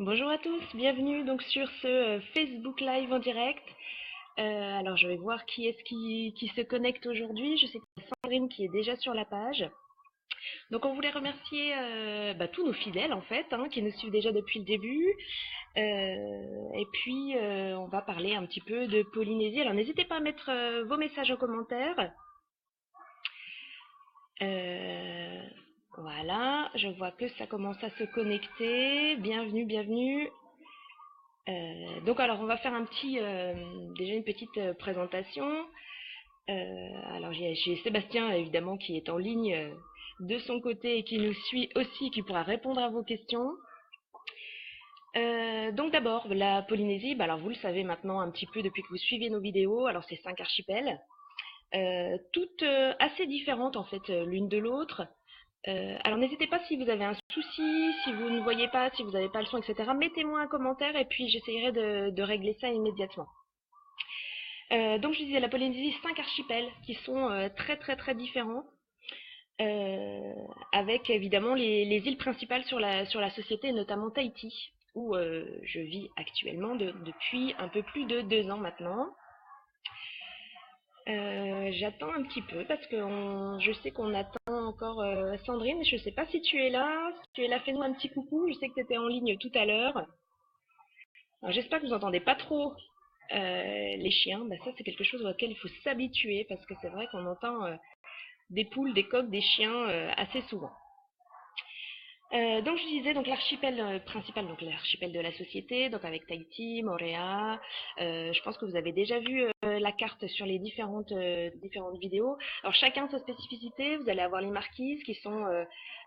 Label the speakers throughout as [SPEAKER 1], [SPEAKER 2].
[SPEAKER 1] Bonjour à tous, bienvenue donc sur ce Facebook Live en direct. Alors je vais voir qui est-ce qui se connecte aujourd'hui. Je sais que c'est Sandrine qui est déjà sur la page. Donc on voulait remercier tous nos fidèles en fait, hein, qui nous suivent déjà depuis le début. Et puis on va parler un petit peu de Polynésie. Alors n'hésitez pas à mettre vos messages en commentaire. Euh, voilà, je vois que ça commence à se connecter. Bienvenue, bienvenue. Donc alors on va faire déjà une petite présentation. Alors j'ai Sébastien évidemment qui est en ligne de son côté et qui nous suit aussi, qui pourra répondre à vos questions. Donc d'abord la Polynésie, alors vous le savez maintenant un petit peu depuis que vous suivez nos vidéos. Alors c'est 5 archipels, toutes assez différentes en fait l'une de l'autre. Alors n'hésitez pas si vous avez un souci, si vous ne voyez pas, si vous n'avez pas le son, etc. Mettez-moi un commentaire et puis j'essayerai de régler ça immédiatement. Donc je disais la Polynésie, 5 archipels qui sont très très très différents, avec évidemment les îles principales sur la société, notamment Tahiti, où je vis actuellement depuis un peu plus de 2 ans maintenant. J'attends un petit peu parce que je sais qu'on attend encore Sandrine. Je ne sais pas si tu es là. Si tu es là, fais-nous un petit coucou. Je sais que tu étais en ligne tout à l'heure. J'espère que vous n'entendez pas trop les chiens. Ça, c'est quelque chose auquel il faut s'habituer parce que c'est vrai qu'on entend des poules, des coqs, des chiens assez souvent. Donc je disais donc l'archipel principal, donc l'archipel de la société, donc avec Tahiti, Moorea. Je pense que vous avez déjà vu la carte sur les différentes vidéos. Alors chacun sa spécificité. Vous allez avoir les marquises qui sont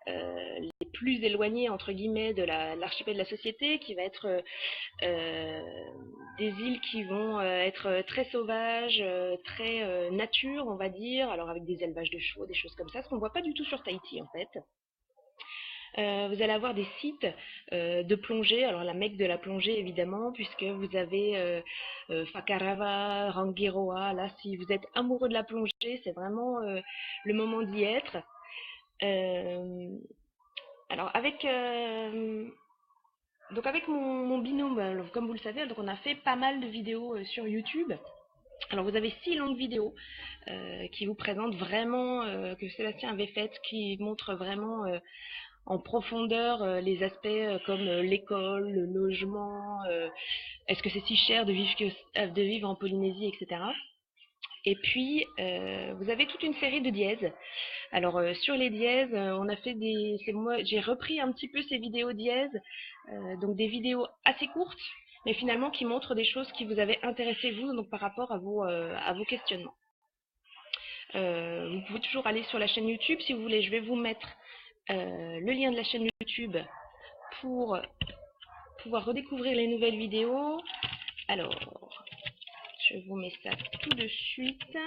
[SPEAKER 1] les plus éloignées entre guillemets de l'archipel de la société, qui va être des îles qui vont être très sauvages, très nature, on va dire. Alors avec des élevages de chevaux, des choses comme ça, ce qu'on voit pas du tout sur Tahiti en fait. Vous allez avoir des sites de plongée, alors la Mecque de la plongée évidemment, puisque vous avez Fakarava, Rangiroa. Là, si vous êtes amoureux de la plongée, c'est vraiment le moment d'y être. Euh, alors avec mon binôme, comme vous le savez, donc on a fait pas mal de vidéos sur YouTube. Alors vous avez 6 longues vidéos qui vous présentent vraiment, que Sébastien avait faites, qui montrent vraiment en profondeur les aspects comme l'école, le logement, est-ce que c'est si cher de vivre en Polynésie, etc. Et puis, vous avez toute une série de dièses. Alors, sur les dièses, on a fait moi, j'ai repris un petit peu ces vidéos dièses, donc des vidéos assez courtes, mais finalement qui montrent des choses qui vous avaient intéressé vous, donc par rapport à vos questionnements. Vous pouvez toujours aller sur la chaîne YouTube si vous voulez. Je vais vous mettre le lien de la chaîne YouTube pour pouvoir redécouvrir les nouvelles vidéos. Alors, je vous mets ça tout de suite.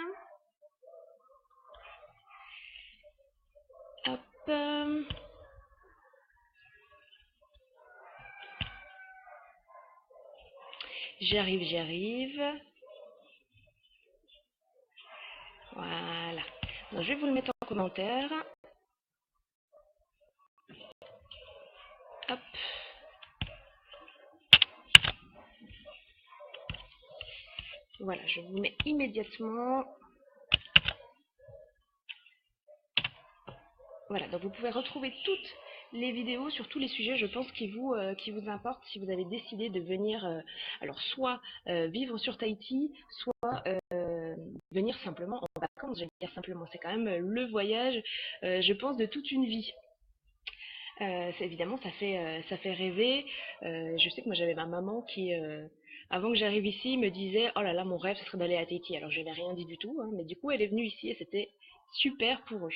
[SPEAKER 1] Hop. J'y arrive, j'y arrive. Voilà. Donc, je vais vous le mettre en commentaire. Hop. Voilà, je vous mets immédiatement. Voilà, donc vous pouvez retrouver toutes les vidéos sur tous les sujets, je pense, qui vous importent si vous avez décidé de venir, alors soit vivre sur Tahiti, soit venir simplement en vacances. Je vais dire simplement, c'est quand même le voyage, je pense, de toute une vie. Évidemment, ça fait rêver. Je sais que moi, j'avais ma maman qui, avant que j'arrive ici, me disait: oh là là, mon rêve, ce serait d'aller à Tahiti. Alors, je n'avais rien dit du tout, hein, mais du coup, elle est venue ici et c'était super pour eux.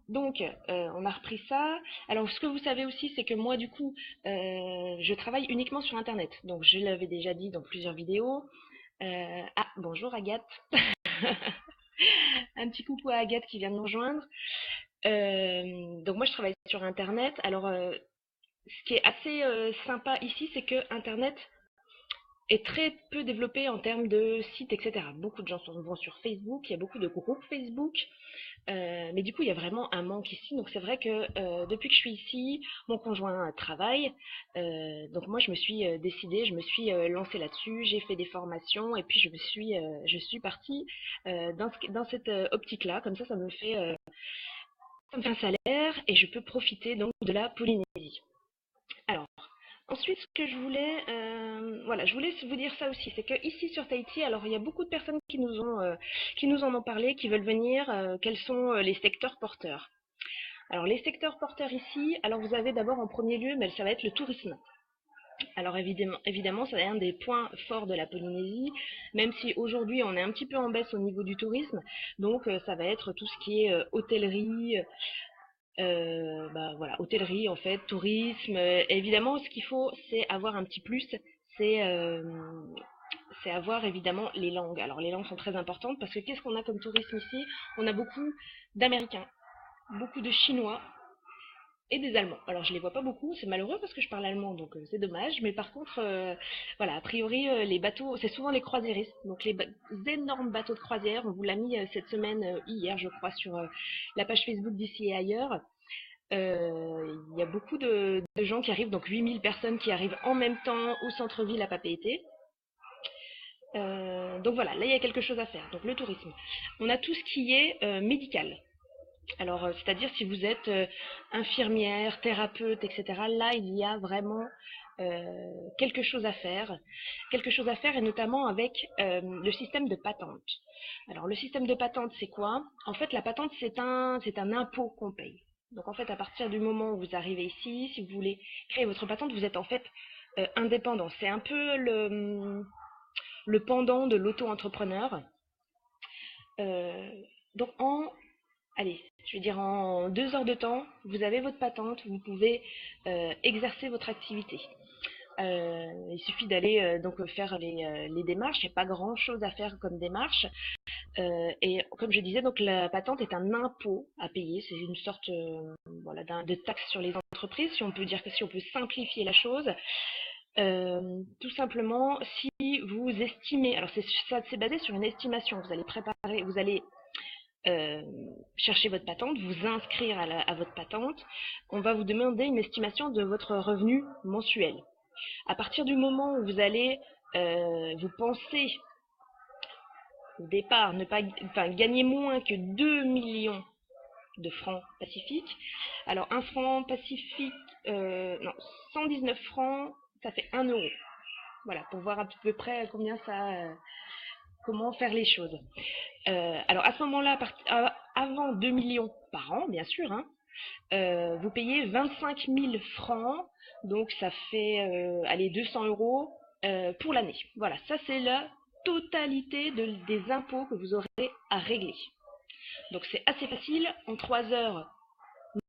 [SPEAKER 1] Donc, on a repris ça. Alors, ce que vous savez aussi, c'est que moi, du coup, je travaille uniquement sur Internet. Donc, je l'avais déjà dit dans plusieurs vidéos. Bonjour Agathe. Un petit coucou à Agathe qui vient de nous rejoindre. Donc, moi, je travaille sur Internet. Alors, ce qui est assez sympa ici, c'est que Internet est très peu développé en termes de sites, etc. Beaucoup de gens vont sur Facebook, il y a beaucoup de groupes Facebook, mais du coup, il y a vraiment un manque ici. Donc, c'est vrai que depuis que je suis ici, mon conjoint travaille. Donc, moi, je me suis décidée, je me suis lancée là-dessus. J'ai fait des formations et puis je suis partie dans cette optique-là. Comme ça me fait un salaire et je peux profiter donc de la Polynésie. Alors, ensuite, ce que voilà, je voulais vous dire ça aussi, c'est que ici sur Tahiti, alors il y a beaucoup de personnes qui nous en ont parlé, qui veulent venir. Quels sont les secteurs porteurs? Alors les secteurs porteurs ici, alors vous avez d'abord en premier lieu, mais ça va être le tourisme. Alors évidemment, c'est un des points forts de la Polynésie, même si aujourd'hui on est un petit peu en baisse au niveau du tourisme. Donc ça va être tout ce qui est hôtellerie, voilà, hôtellerie en fait, tourisme. Évidemment, ce qu'il faut, c'est avoir un petit plus, c'est euh, c'est avoir évidemment les langues. Alors les langues sont très importantes parce que qu'est-ce qu'on a comme tourisme ici? On a beaucoup d'Américains, beaucoup de Chinois et des Allemands. Alors je les vois pas beaucoup, c'est malheureux parce que je parle allemand, donc c'est dommage. Mais par contre, voilà, a priori les bateaux, c'est souvent les croisiéristes, donc énormes bateaux de croisière. On vous l'a mis cette semaine, hier je crois, sur la page Facebook d'ici et ailleurs. Il y a beaucoup de gens qui arrivent, donc 8000 personnes qui arrivent en même temps au centre-ville à Papeete. Donc voilà, là il y a quelque chose à faire. Donc le tourisme. On a tout ce qui est médical. Alors, c'est-à-dire si vous êtes infirmière, thérapeute, etc., là, il y a vraiment quelque chose à faire. Quelque chose à faire, et notamment avec le système de patente. Alors, le système de patente, c'est quoi? En fait, la patente, c'est un impôt qu'on paye. Donc, en fait, à partir du moment où vous arrivez ici, si vous voulez créer votre patente, vous êtes en fait indépendant. C'est un peu le pendant de l'auto-entrepreneur. Euh, donc, allez, je vais dire en 2 heures de temps, vous avez votre patente, vous pouvez exercer votre activité. Il suffit d'aller donc faire les démarches. Il n'y a pas grand chose à faire comme démarche. Et comme je disais, donc la patente est un impôt à payer. C'est une sorte voilà, de taxe sur les entreprises, si on peut dire que si on peut simplifier la chose. Tout simplement, si vous estimez, alors c'est basé sur une estimation. Vous allez euh, chercher votre patente, vous inscrire à votre patente. On va vous demander une estimation de votre revenu mensuel. À partir du moment où vous allez, vous pensez au départ ne pas, enfin, gagner moins que 2 millions de francs pacifiques. Alors un franc pacifique, non, 119 francs, ça fait 1 euro. Voilà, pour voir à peu près comment faire les choses. Alors à ce moment-là, avant 2 millions par an, bien sûr, hein, vous payez 25 000 francs, donc ça fait allez, 200 euros pour l'année. Voilà, ça c'est la totalité des impôts que vous aurez à régler. Donc c'est assez facile, en 3 heures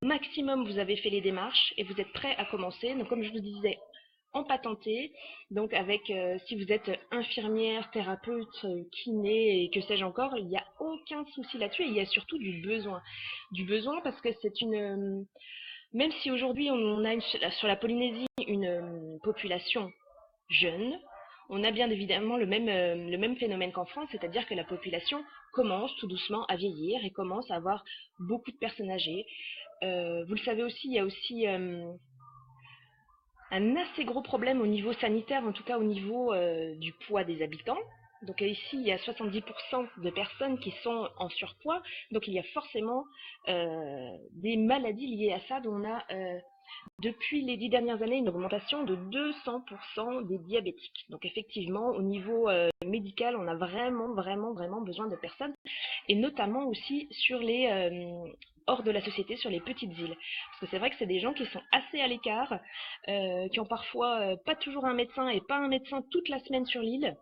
[SPEAKER 1] maximum vous avez fait les démarches et vous êtes prêt à commencer. Donc comme je vous disais, en patenté, donc avec si vous êtes infirmière, thérapeute, kiné et que sais-je encore, il n'y a aucun souci là-dessus et il y a surtout du besoin. Du besoin parce que c'est même si aujourd'hui on a sur la Polynésie une population jeune, on a bien évidemment le même phénomène qu'en France, c'est-à-dire que la population commence tout doucement à vieillir et commence à avoir beaucoup de personnes âgées. Vous le savez aussi, il y a aussi un assez gros problème au niveau sanitaire, en tout cas au niveau du poids des habitants. Donc ici, il y a 70% de personnes qui sont en surpoids, donc il y a forcément des maladies liées à ça, dont on a depuis les 10 dernières années une augmentation de 200% des diabétiques. Donc effectivement, au niveau médical, on a vraiment, vraiment, vraiment besoin de personnes, et notamment aussi sur hors de la société, sur les petites îles. Parce que c'est vrai que c'est des gens qui sont assez à l'écart, qui ont parfois pas toujours un médecin et pas un médecin toute la semaine sur l'île.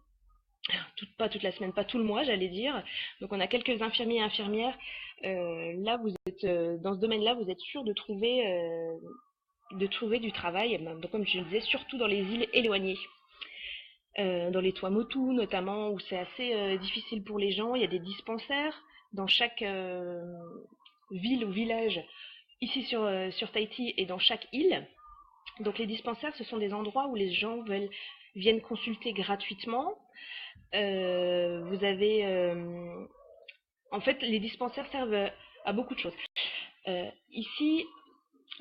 [SPEAKER 1] Pas toute la semaine, pas tout le mois, j'allais dire. Donc on a quelques infirmiers et infirmières. Là, vous êtes dans ce domaine-là, vous êtes sûr de trouver du travail. Donc, comme je le disais, surtout dans les îles éloignées. Dans les Tuamotu notamment, où c'est assez difficile pour les gens. Il y a des dispensaires dans chaque ville ou village ici sur Tahiti et dans chaque île. Donc les dispensaires, ce sont des endroits où les gens veulent viennent consulter gratuitement. Vous avez... en fait, les dispensaires servent à beaucoup de choses. Ici,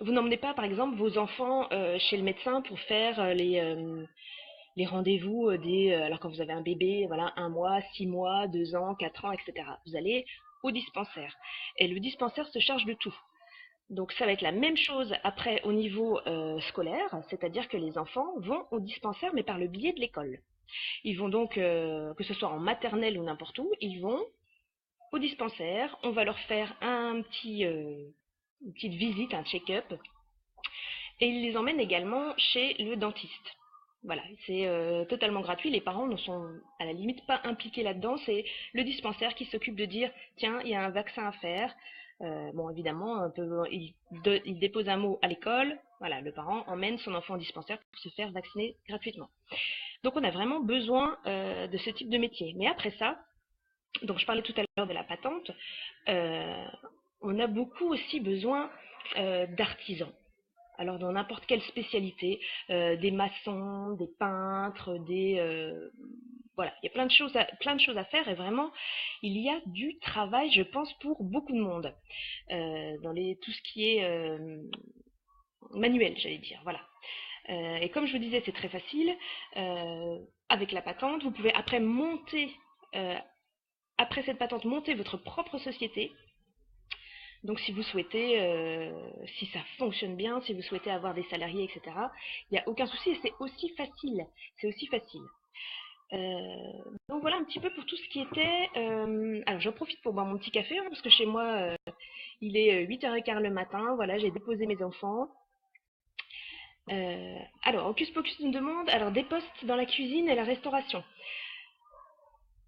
[SPEAKER 1] vous n'emmenez pas, par exemple, vos enfants chez le médecin pour faire les rendez-vous alors quand vous avez un bébé, voilà, 1 mois, 6 mois, 2 ans, 4 ans, etc. Vous allez au dispensaire. Et le dispensaire se charge de tout. Donc ça va être la même chose après au niveau scolaire, c'est-à-dire que les enfants vont au dispensaire, mais par le biais de l'école. Ils vont donc, que ce soit en maternelle ou n'importe où, ils vont au dispensaire, on va leur faire une petite visite, un check-up, et ils les emmènent également chez le dentiste. Voilà, c'est totalement gratuit, les parents ne sont à la limite pas impliqués là-dedans, c'est le dispensaire qui s'occupe de dire tiens, il y a un vaccin à faire. Bon, évidemment, il dépose un mot à l'école, voilà, le parent emmène son enfant au dispensaire pour se faire vacciner gratuitement. Donc on a vraiment besoin de ce type de métier. Mais après ça, donc je parlais tout à l'heure de la patente, on a beaucoup aussi besoin d'artisans. Alors dans n'importe quelle spécialité, des maçons, des peintres, voilà, il y a plein de choses à faire et vraiment, il y a du travail, je pense, pour beaucoup de monde. Dans tout ce qui est manuel, j'allais dire, voilà. Et comme je vous disais, c'est très facile. Avec la patente, vous pouvez après après cette patente, monter votre propre société. Donc si vous souhaitez, si ça fonctionne bien, si vous souhaitez avoir des salariés, etc., il n'y a aucun souci et c'est aussi facile. C'est aussi facile. Donc voilà un petit peu pour tout ce qui était... alors j'en profite pour boire mon petit café, hein, parce que chez moi, il est 8h15 le matin. Voilà, j'ai déposé mes enfants. Alors, Hocus Pocus nous demande alors, des postes dans la cuisine et la restauration.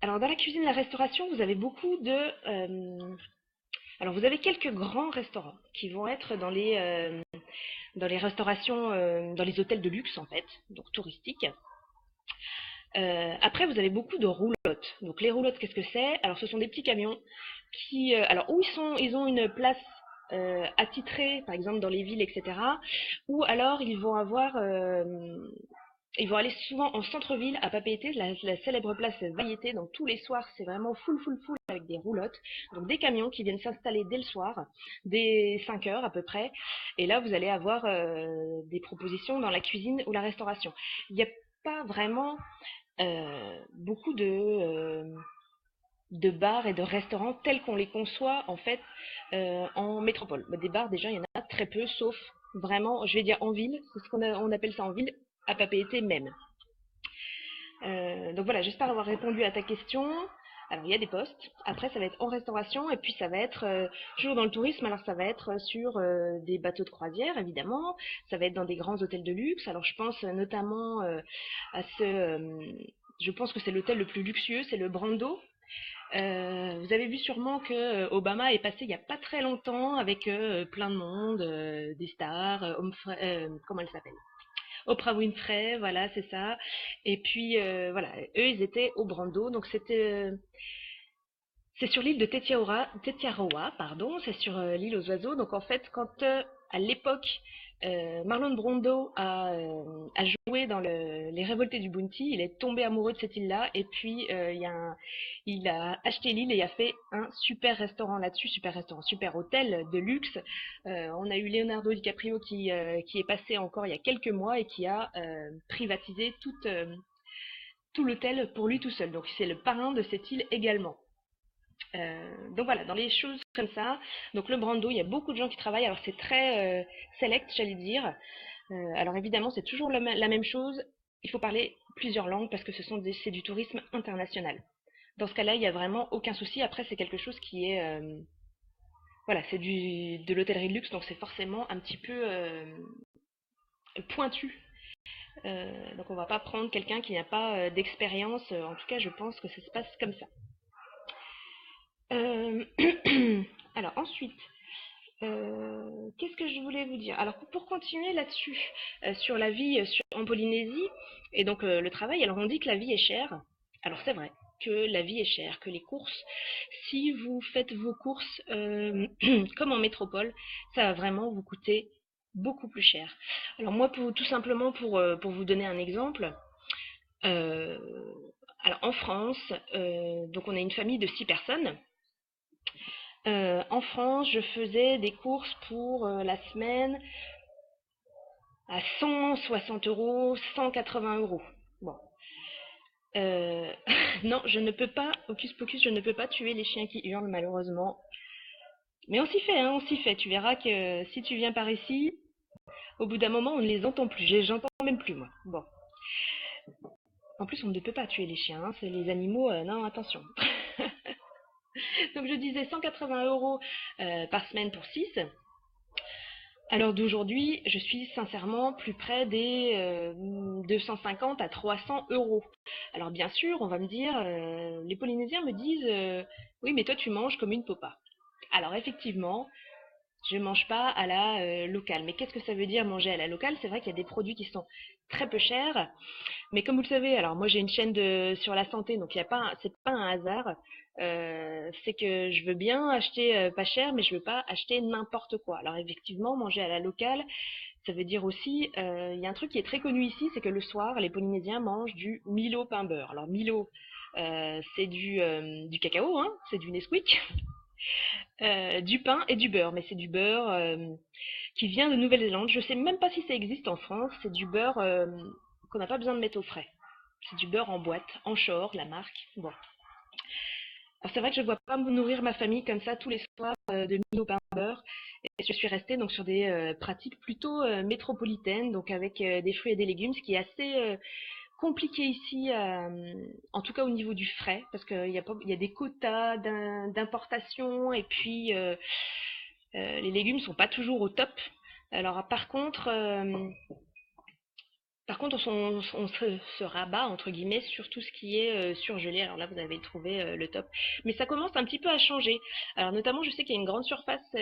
[SPEAKER 1] Alors dans la cuisine et la restauration, vous avez beaucoup de... alors vous avez quelques grands restaurants qui vont être dans les restaurations, dans les hôtels de luxe en fait, donc touristiques. Après vous avez beaucoup de roulottes. Donc les roulottes, qu'est-ce que c'est? Alors ce sont des petits camions qui, alors où ils ont une place attitrée, par exemple dans les villes, etc. Ou alors ils vont aller souvent en centre-ville à Papeete, la célèbre place Vaiete. Donc tous les soirs, c'est vraiment full avec des roulottes. Donc des camions qui viennent s'installer dès le soir, dès 5 heures à peu près. Et là, vous allez avoir des propositions dans la cuisine ou la restauration. Il n'y a pas vraiment beaucoup de bars et de restaurants tels qu'on les conçoit en fait en métropole. Des bars, déjà, il y en a très peu, sauf vraiment, je vais dire en ville, c'est ce on appelle ça en ville, à Papeete même. Donc voilà, j'espère avoir répondu à ta question. Alors il y a des postes, après ça va être en restauration, et puis ça va être toujours dans le tourisme, alors ça va être sur des bateaux de croisière évidemment, ça va être dans des grands hôtels de luxe, alors je pense notamment à je pense que c'est l'hôtel le plus luxueux, c'est le Brando. Vous avez vu sûrement que Obama est passé il n'y a pas très longtemps avec plein de monde, des stars, comment elle s'appelle? Oprah Winfrey, voilà, c'est ça. Et puis, voilà, eux, ils étaient au Brando. Donc, c'est sur l'île de Tetiaroa, pardon, c'est sur l'île aux oiseaux. Donc, en fait, quand, à l'époque, Marlon Brando a joué dans les Révoltés du Bounty, il est tombé amoureux de cette île-là. Et puis, il a acheté l'île et il a fait un super restaurant là-dessus, super hôtel de luxe. On a eu Leonardo DiCaprio qui est passé encore il y a quelques mois et qui a privatisé tout l'hôtel pour lui tout seul. Donc c'est le parrain de cette île également. Donc voilà, dans les choses comme ça, donc le Brando, il y a beaucoup de gens qui travaillent, alors c'est très select, j'allais dire. Alors évidemment, c'est toujours la même chose, il faut parler plusieurs langues parce que c'est du tourisme international. Dans ce cas-là, il n'y a vraiment aucun souci. Après, c'est quelque chose qui est... voilà, c'est de l'hôtellerie de luxe, donc c'est forcément un petit peu pointu. Donc on va pas prendre quelqu'un qui n'a pas d'expérience. En tout cas, je pense que ça se passe comme ça. Alors ensuite, qu'est-ce que je voulais vous dire? Alors pour continuer là-dessus, sur la vie en Polynésie, et donc le travail, alors on dit que la vie est chère. Alors c'est vrai que la vie est chère, que les courses, si vous faites vos courses comme en métropole, ça va vraiment vous coûter beaucoup plus cher. Alors moi, tout simplement pour vous donner un exemple, Euh, alors en France, donc on est une famille de 6 personnes. En France, je faisais des courses pour la semaine à 160 euros, 180 euros. Bon. Euh, non, je ne peux pas, Hocus Pocus, je ne peux pas tuer les chiens qui hurlent, malheureusement. Mais on s'y fait, hein, on s'y fait. Tu verras que si tu viens par ici, au bout d'un moment, on ne les entend plus. J'entends même plus, moi. Bon. En plus, on ne peut pas tuer les chiens, hein, c'est les animaux, non, attention. Donc je disais 180 euros par semaine pour 6. À l'heure d'aujourd'hui, je suis sincèrement plus près des 250 à 300 euros. Alors bien sûr, on va me dire, les Polynésiens me disent, oui, mais toi tu manges comme une popa. Alors effectivement, je ne mange pas à la locale. Mais qu'est-ce que ça veut dire manger à la locale? C'est vrai qu'il y a des produits qui sont très peu chers. Mais comme vous le savez, alors moi j'ai une chaîne sur la santé, donc il y a pas, c'est pas un hasard. C'est que je veux bien acheter pas cher, mais je veux pas acheter n'importe quoi. Alors effectivement, manger à la locale, ça veut dire aussi, il y a un truc qui est très connu ici, c'est que le soir, les Polynésiens mangent du Milo pain beurre. Alors Milo, c'est du cacao, hein, c'est du Nesquik, du pain et du beurre, mais c'est du beurre qui vient de Nouvelle-Zélande. Je sais même pas si ça existe en France. C'est du beurre qu'on n'a pas besoin de mettre au frais. C'est du beurre en boîte, Anchor, la marque. Bon. Alors c'est vrai que je ne vois pas me nourrir ma famille comme ça tous les soirs de mille au pain beurre. Et je suis restée donc sur des pratiques plutôt métropolitaines, donc avec des fruits et des légumes, ce qui est assez compliqué ici, en tout cas au niveau du frais, parce qu'il y a des quotas d'importation et puis les légumes sont pas toujours au top. Alors par contre, on se rabat, entre guillemets, sur tout ce qui est surgelé. Alors là, vous avez trouvé le top. Mais ça commence un petit peu à changer. Alors notamment, je sais qu'il y a une grande surface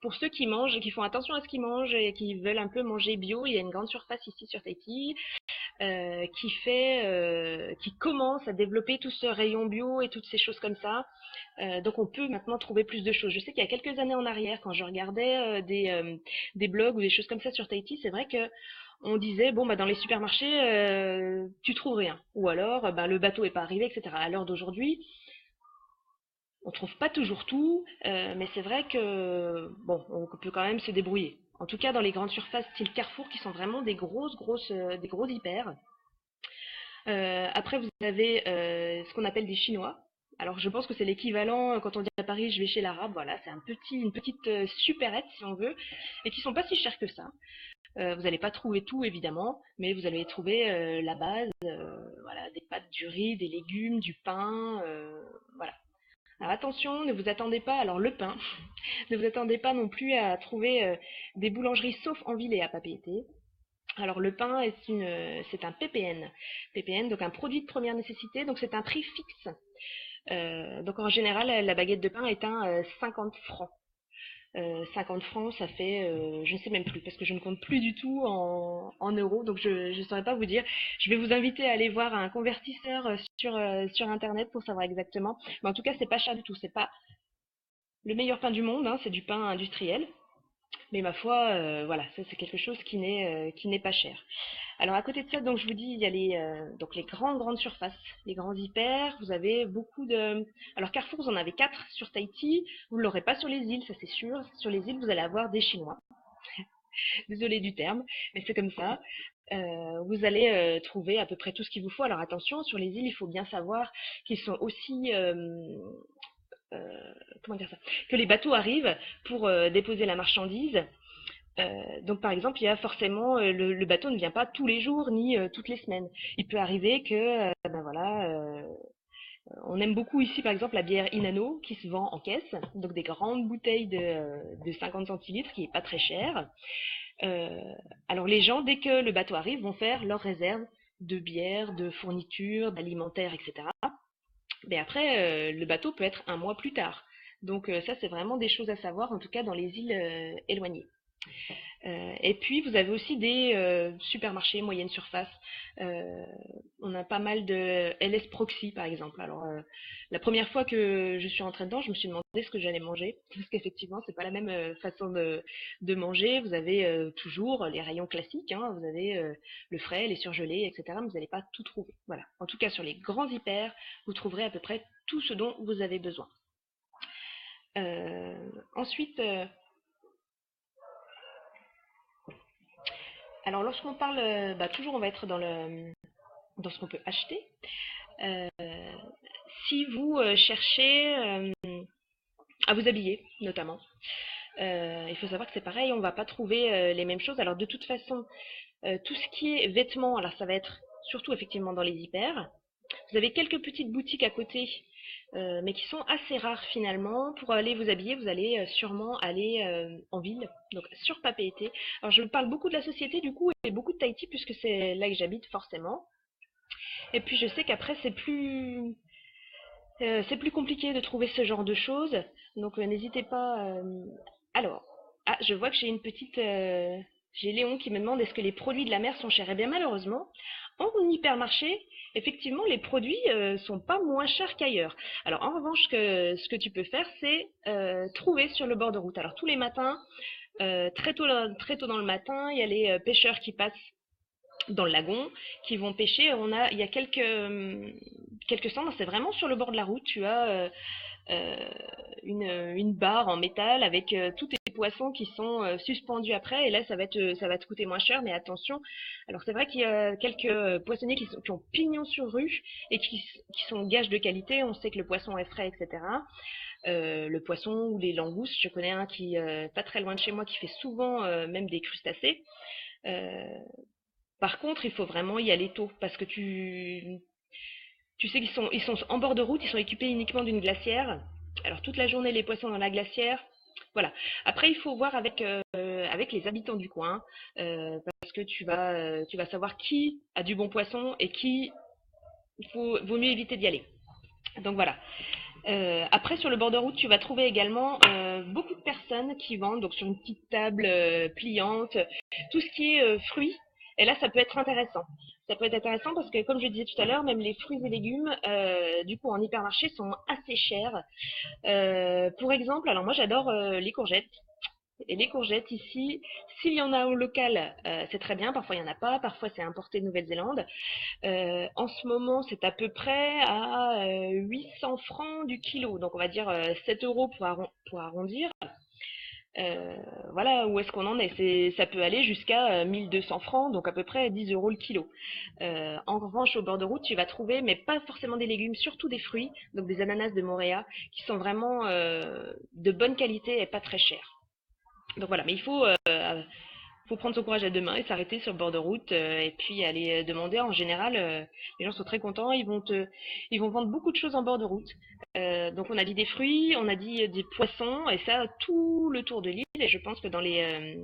[SPEAKER 1] pour ceux qui mangent, qui font attention à ce qu'ils mangent et qui veulent un peu manger bio. Il y a une grande surface ici sur Tahiti qui commence à développer tout ce rayon bio et toutes ces choses comme ça. Donc on peut maintenant trouver plus de choses. Je sais qu'il y a quelques années en arrière, quand je regardais des blogs ou des choses comme ça sur Tahiti, c'est vrai que on disait bon bah dans les supermarchés tu trouves rien, ou alors bah, le bateau est pas arrivé, etc. À l'heure d'aujourd'hui, on trouve pas toujours tout, mais c'est vrai que bon, on peut quand même se débrouiller. En tout cas dans les grandes surfaces style Carrefour qui sont vraiment des gros hyper. Après, vous avez ce qu'on appelle des Chinois. Alors, je pense que c'est l'équivalent quand on dit à Paris, je vais chez l'arabe. Voilà, c'est une petite supérette si on veut, et qui sont pas si chers que ça. Vous n'allez pas trouver tout évidemment, mais vous allez trouver la base, voilà, des pâtes, du riz, des légumes, du pain, voilà. Alors attention, ne vous attendez pas, alors le pain, ne vous attendez pas non plus à trouver des boulangeries sauf en ville et à Papeete. Alors le pain c'est un PPN. PPN, donc un produit de première nécessité, donc c'est un prix fixe. Donc en général, la baguette de pain est un 50 francs. 50 francs, ça fait, je ne sais même plus, parce que je ne compte plus du tout en euros, donc je ne saurais pas vous dire. Je vais vous inviter à aller voir un convertisseur sur Internet pour savoir exactement. Mais en tout cas, c'est pas cher du tout. C'est pas le meilleur pain du monde, hein, c'est du pain industriel. Mais ma foi, voilà, ça c'est quelque chose qui n'est pas cher. Alors à côté de ça, donc je vous dis, il y a donc les grandes surfaces, les grands hyper. Vous avez beaucoup de. Alors Carrefour, vous en avez 4 sur Tahiti. Vous ne l'aurez pas sur les îles, ça c'est sûr. Sur les îles, vous allez avoir des Chinois. Désolée du terme, mais c'est comme ça. Vous allez trouver à peu près tout ce qu'il vous faut. Alors attention, sur les îles, il faut bien savoir qu'ils sont aussi comment dire ça, que les bateaux arrivent pour déposer la marchandise. Donc par exemple, il y a forcément le bateau ne vient pas tous les jours ni toutes les semaines. Il peut arriver que ben voilà, on aime beaucoup ici par exemple la bière Inano qui se vend en caisse, donc des grandes bouteilles de 50 centilitres qui est pas très cher. Euh, alors les gens, dès que le bateau arrive, vont faire leurs réserves de bière, de fournitures, d'alimentaire, etc. Mais après, le bateau peut être un mois plus tard. Donc ça, c'est vraiment des choses à savoir, en tout cas dans les îles éloignées. Et puis vous avez aussi des supermarchés moyenne surface. On a pas mal de LS Proxy par exemple. Alors la première fois que je suis rentrée dedans, je me suis demandé ce que j'allais manger, parce qu'effectivement c'est pas la même façon de manger. Vous avez toujours les rayons classiques, hein. Vous avez le frais, les surgelés, etc. Mais vous n'allez pas tout trouver. Voilà. En tout cas sur les grands hyper, vous trouverez à peu près tout ce dont vous avez besoin. Ensuite, alors lorsqu'on parle, toujours on va être dans ce qu'on peut acheter. Euh, Si vous cherchez à vous habiller, notamment, il faut savoir que c'est pareil, on ne va pas trouver les mêmes choses. Alors de toute façon, tout ce qui est vêtements, alors ça va être surtout effectivement dans les hyper. Vous avez quelques petites boutiques à côté, mais qui sont assez rares finalement. Pour aller vous habiller, vous allez sûrement aller en ville, donc sur Papeete. Alors je parle beaucoup de la société du coup, et beaucoup de Tahiti, puisque c'est là que j'habite forcément. Et puis je sais qu'après c'est plus compliqué de trouver ce genre de choses, donc n'hésitez pas. Alors, ah, je vois que j'ai Léon qui me demande est-ce que les produits de la mer sont chers? Eh bien malheureusement, en hypermarché, effectivement, les produits sont pas moins chers qu'ailleurs. Alors en revanche, ce que tu peux faire, c'est trouver sur le bord de route. Alors tous les matins, très tôt dans le matin, il y a les pêcheurs qui passent dans le lagon, qui vont pêcher. Il y a quelques cendres, c'est vraiment sur le bord de la route. Tu as une barre en métal avec tous tes poissons qui sont suspendus après. Et là, ça va te coûter moins cher, mais attention. Alors, c'est vrai qu'il y a quelques poissonniers qui ont pignon sur rue et qui sont gages de qualité. On sait que le poisson est frais, etc. Le poisson ou les langoustes, je connais un qui, pas très loin de chez moi, qui fait souvent même des crustacés. Euh, Par contre, il faut vraiment y aller tôt parce que tu sais ils sont en bord de route, ils sont équipés uniquement d'une glacière. Alors toute la journée, les poissons dans la glacière. Voilà. Après, il faut voir avec les habitants du coin parce que tu vas savoir qui a du bon poisson et qui vaut mieux éviter d'y aller. Donc voilà. Après, sur le bord de route, tu vas trouver également beaucoup de personnes qui vendent donc sur une petite table pliante tout ce qui est fruits. Et là, ça peut être intéressant. Ça peut être intéressant parce que, comme je disais tout à l'heure, même les fruits et légumes, du coup, en hypermarché, sont assez chers. Pour exemple, alors moi, j'adore les courgettes. Et les courgettes ici, s'il y en a au local, c'est très bien. Parfois, il n'y en a pas. Parfois, c'est importé de Nouvelle-Zélande. En ce moment, c'est à peu près à 800 francs du kilo. Donc, on va dire 7 euros pour arrondir. Voilà où est-ce qu'on en est. Ça peut aller jusqu'à 1200 francs, donc à peu près 10 euros le kilo. En revanche, au bord de route, tu vas trouver, mais pas forcément des légumes, surtout des fruits, donc des ananas de Moréa, qui sont vraiment de bonne qualité et pas très chers. Donc voilà, mais faut prendre son courage à deux mains et s'arrêter sur le bord de route et puis aller demander. En général, les gens sont très contents. Ils vont vendre beaucoup de choses en bord de route. Donc on a dit des fruits, on a dit des poissons et ça tout le tour de l'île. Et je pense que dans les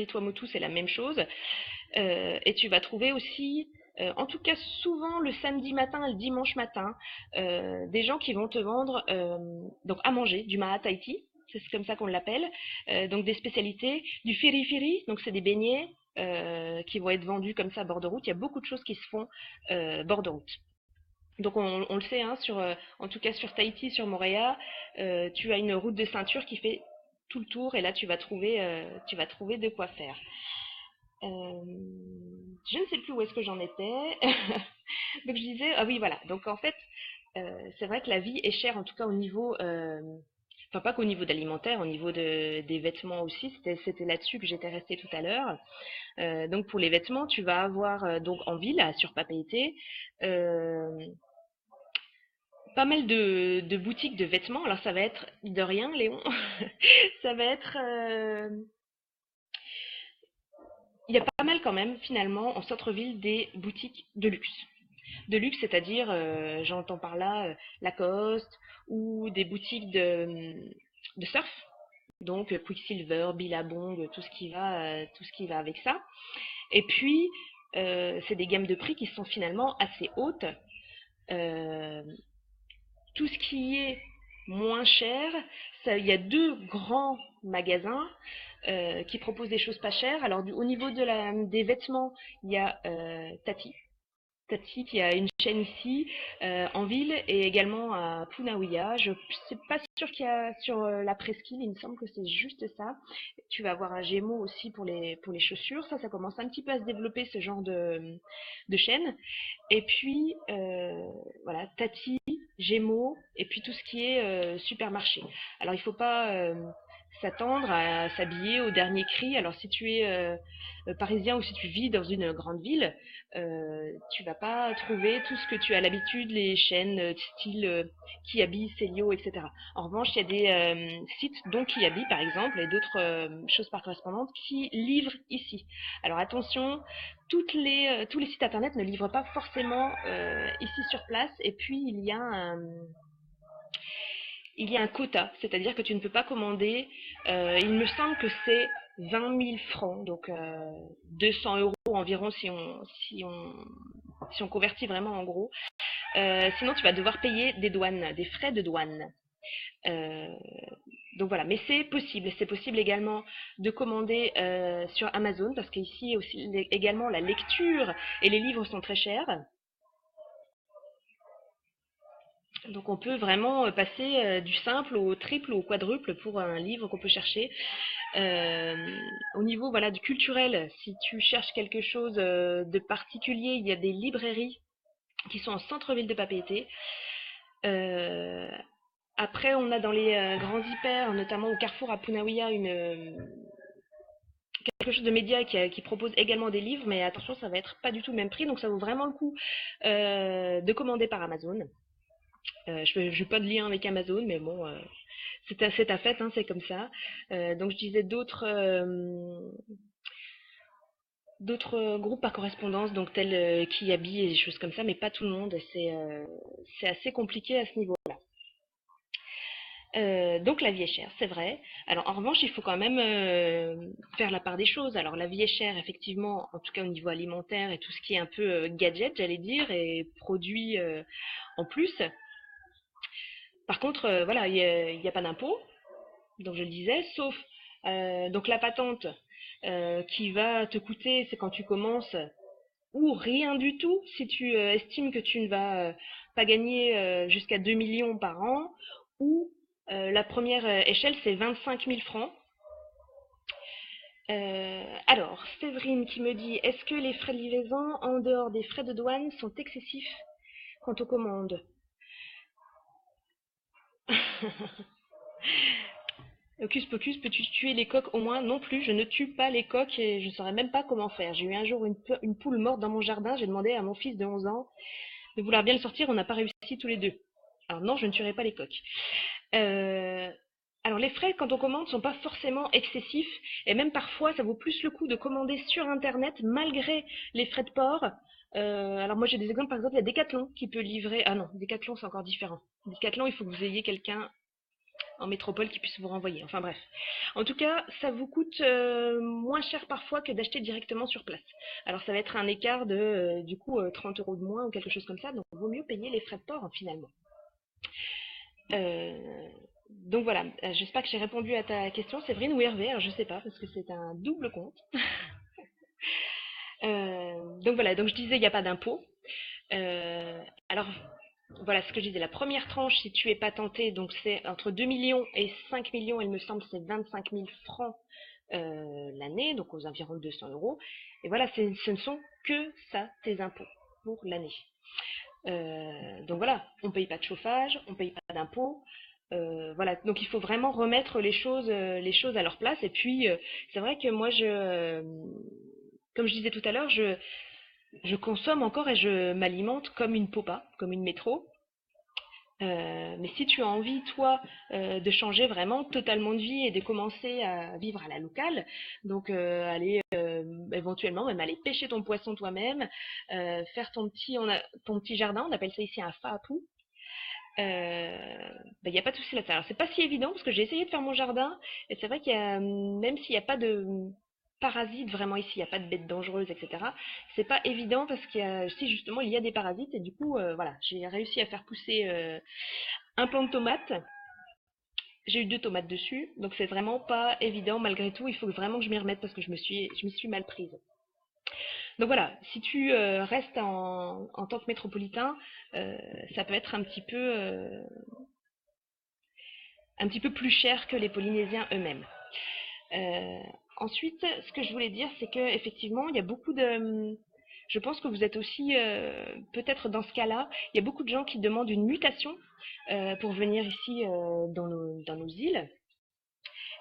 [SPEAKER 1] Tuamotu c'est la même chose. Et tu vas trouver aussi en tout cas, souvent le samedi matin et le dimanche matin, des gens qui vont te vendre donc à manger, du maha Tahiti, c'est comme ça qu'on l'appelle, donc des spécialités, du firi firi, donc c'est des beignets qui vont être vendus comme ça à bord de route. Il y a beaucoup de choses qui se font bord de route. Donc on le sait, hein, en tout cas sur Tahiti, sur Moorea, tu as une route de ceinture qui fait tout le tour et là tu vas trouver de quoi faire. Je ne sais plus où est-ce que j'en étais. Donc je disais, ah oui voilà, donc en fait c'est vrai que la vie est chère en tout cas au niveau, enfin pas qu'au niveau d'alimentaire, au niveau des vêtements aussi, c'était là-dessus que j'étais restée tout à l'heure. Donc pour les vêtements, tu vas avoir donc en ville, sur Papeete, pas mal de boutiques de vêtements. Alors ça va être de rien, Léon. Ça va être il y a pas mal quand même finalement en centre-ville des boutiques de luxe. De luxe, c'est-à-dire, j'entends par là Lacoste ou des boutiques de surf, donc Quicksilver, Billabong, tout ce qui va avec ça. Et puis, c'est des gammes de prix qui sont finalement assez hautes. Euh, Tout ce qui est moins cher, il y a deux grands magasins qui proposent des choses pas chères. Alors au niveau des vêtements, il y a Tati qui a une chaîne ici en ville et également à Punaouia. Je ne suis pas sûre qu'il y a sur la presqu'île, il me semble que c'est juste ça. Tu vas avoir un Gémeaux aussi pour les chaussures. Ça commence un petit peu à se développer ce genre de chaîne. Et puis voilà, Tati, Gémeaux et puis tout ce qui est supermarché. Alors il ne faut pas s'attendre à s'habiller au dernier cri. Alors si tu es parisien ou si tu vis dans une grande ville, tu vas pas trouver tout ce que tu as l'habitude, les chaînes style Kiabi, Célio, etc. En revanche, il y a des sites, dont Kiabi par exemple, et d'autres choses par correspondance, qui livrent ici. Alors attention, tous les sites internet ne livrent pas forcément ici sur place, et puis il y a un quota, c'est-à-dire que tu ne peux pas commander, il me semble que c'est 20 000 francs, donc 200 euros environ si on convertit vraiment en gros. Sinon, tu vas devoir payer des douanes, des frais de douane. Donc voilà, mais c'est possible également de commander sur Amazon, parce qu'ici aussi également la lecture et les livres sont très chers. Donc on peut vraiment passer du simple au triple ou au quadruple pour un livre qu'on peut chercher. Au niveau voilà, du culturel, si tu cherches quelque chose de particulier, il y a des librairies qui sont en centre-ville de Papeete. Après, on a dans les grands hyper, notamment au Carrefour à Punaouia, quelque chose de média qui propose également des livres, mais attention, ça va être pas du tout le même prix, donc ça vaut vraiment le coup de commander par Amazon. Je n'ai pas de lien avec Amazon, mais bon, c'est ta fête, hein, c'est comme ça. Donc je disais d'autres groupes par correspondance, donc tels Kiabi et des choses comme ça, mais pas tout le monde. C'est assez compliqué à ce niveau-là. Donc la vie est chère, c'est vrai. Alors en revanche, il faut quand même faire la part des choses. Alors la vie est chère, effectivement, en tout cas au niveau alimentaire et tout ce qui est un peu gadget, j'allais dire, et produits en plus. Par contre, voilà, il n'y a pas d'impôt, donc je le disais, sauf donc la patente qui va te coûter, c'est quand tu commences, ou rien du tout, si tu estimes que tu ne vas pas gagner jusqu'à 2 millions par an, ou la première échelle, c'est 25 000 francs. Alors, Séverine qui me dit, est-ce que les frais de livraison, en dehors des frais de douane, sont excessifs quant aux commandes? Hocus pocus, peux-tu tuer les coqs au moins? Non plus, je ne tue pas les coqs et je ne saurais même pas comment faire. J'ai eu un jour une poule morte dans mon jardin, j'ai demandé à mon fils de 11 ans de vouloir bien le sortir, on n'a pas réussi tous les deux. Alors non, je ne tuerai pas les coqs. Alors les frais quand on commande sont pas forcément excessifs et même parfois ça vaut plus le coup de commander sur internet malgré les frais de port. Alors moi j'ai des exemples, par exemple il y a Decathlon qui peut livrer. Ah non, Decathlon c'est encore différent. Decathlon il faut que vous ayez quelqu'un en métropole qui puisse vous renvoyer. Enfin bref. En tout cas, ça vous coûte moins cher parfois que d'acheter directement sur place. Alors ça va être un écart de du coup 30 euros de moins ou quelque chose comme ça, donc il vaut mieux payer les frais de port hein, finalement. Donc voilà, j'espère que j'ai répondu à ta question, Séverine, ou Hervé, alors je sais pas, parce que c'est un double compte. Donc voilà, donc je disais, il n'y a pas d'impôt. Alors voilà ce que je disais, la première tranche, si tu es patenté, donc c'est entre 2 millions et 5 millions, il me semble, c'est 25 000 francs l'année, donc aux environs de 200 euros. Et voilà, ce ne sont que ça, tes impôts pour l'année. Donc voilà, on ne paye pas de chauffage, on ne paye pas d'impôts. Voilà, donc il faut vraiment remettre les choses à leur place. Et puis, c'est vrai que moi, comme je disais tout à l'heure, je consomme encore et je m'alimente comme une popa, comme une métro. Mais si tu as envie, toi, de changer vraiment totalement de vie et de commencer à vivre à la locale, donc aller éventuellement même aller pêcher ton poisson toi-même, faire ton petit jardin, on appelle ça ici un faapou. Il n'y a pas de souci là-dessus. Alors c'est pas si évident parce que j'ai essayé de faire mon jardin et c'est vrai qu'il y a, même s'il n'y a pas de parasites vraiment ici, il n'y a pas de bêtes dangereuses, etc. C'est pas évident parce qu'il y a, si justement il y a des parasites et du coup voilà, j'ai réussi à faire pousser un plant de tomate j'ai eu 2 tomates dessus, donc c'est vraiment pas évident malgré tout. Il faut vraiment que je m'y remette parce que je m'y suis mal prise. Donc voilà, si tu restes en tant que métropolitain, ça peut être un petit peu plus cher que les Polynésiens eux-mêmes. Euh, Ensuite, ce que je voulais dire, c'est que effectivement, il y a beaucoup de. Je pense que vous êtes aussi peut-être dans ce cas-là. Il y a beaucoup de gens qui demandent une mutation pour venir ici dans nos îles.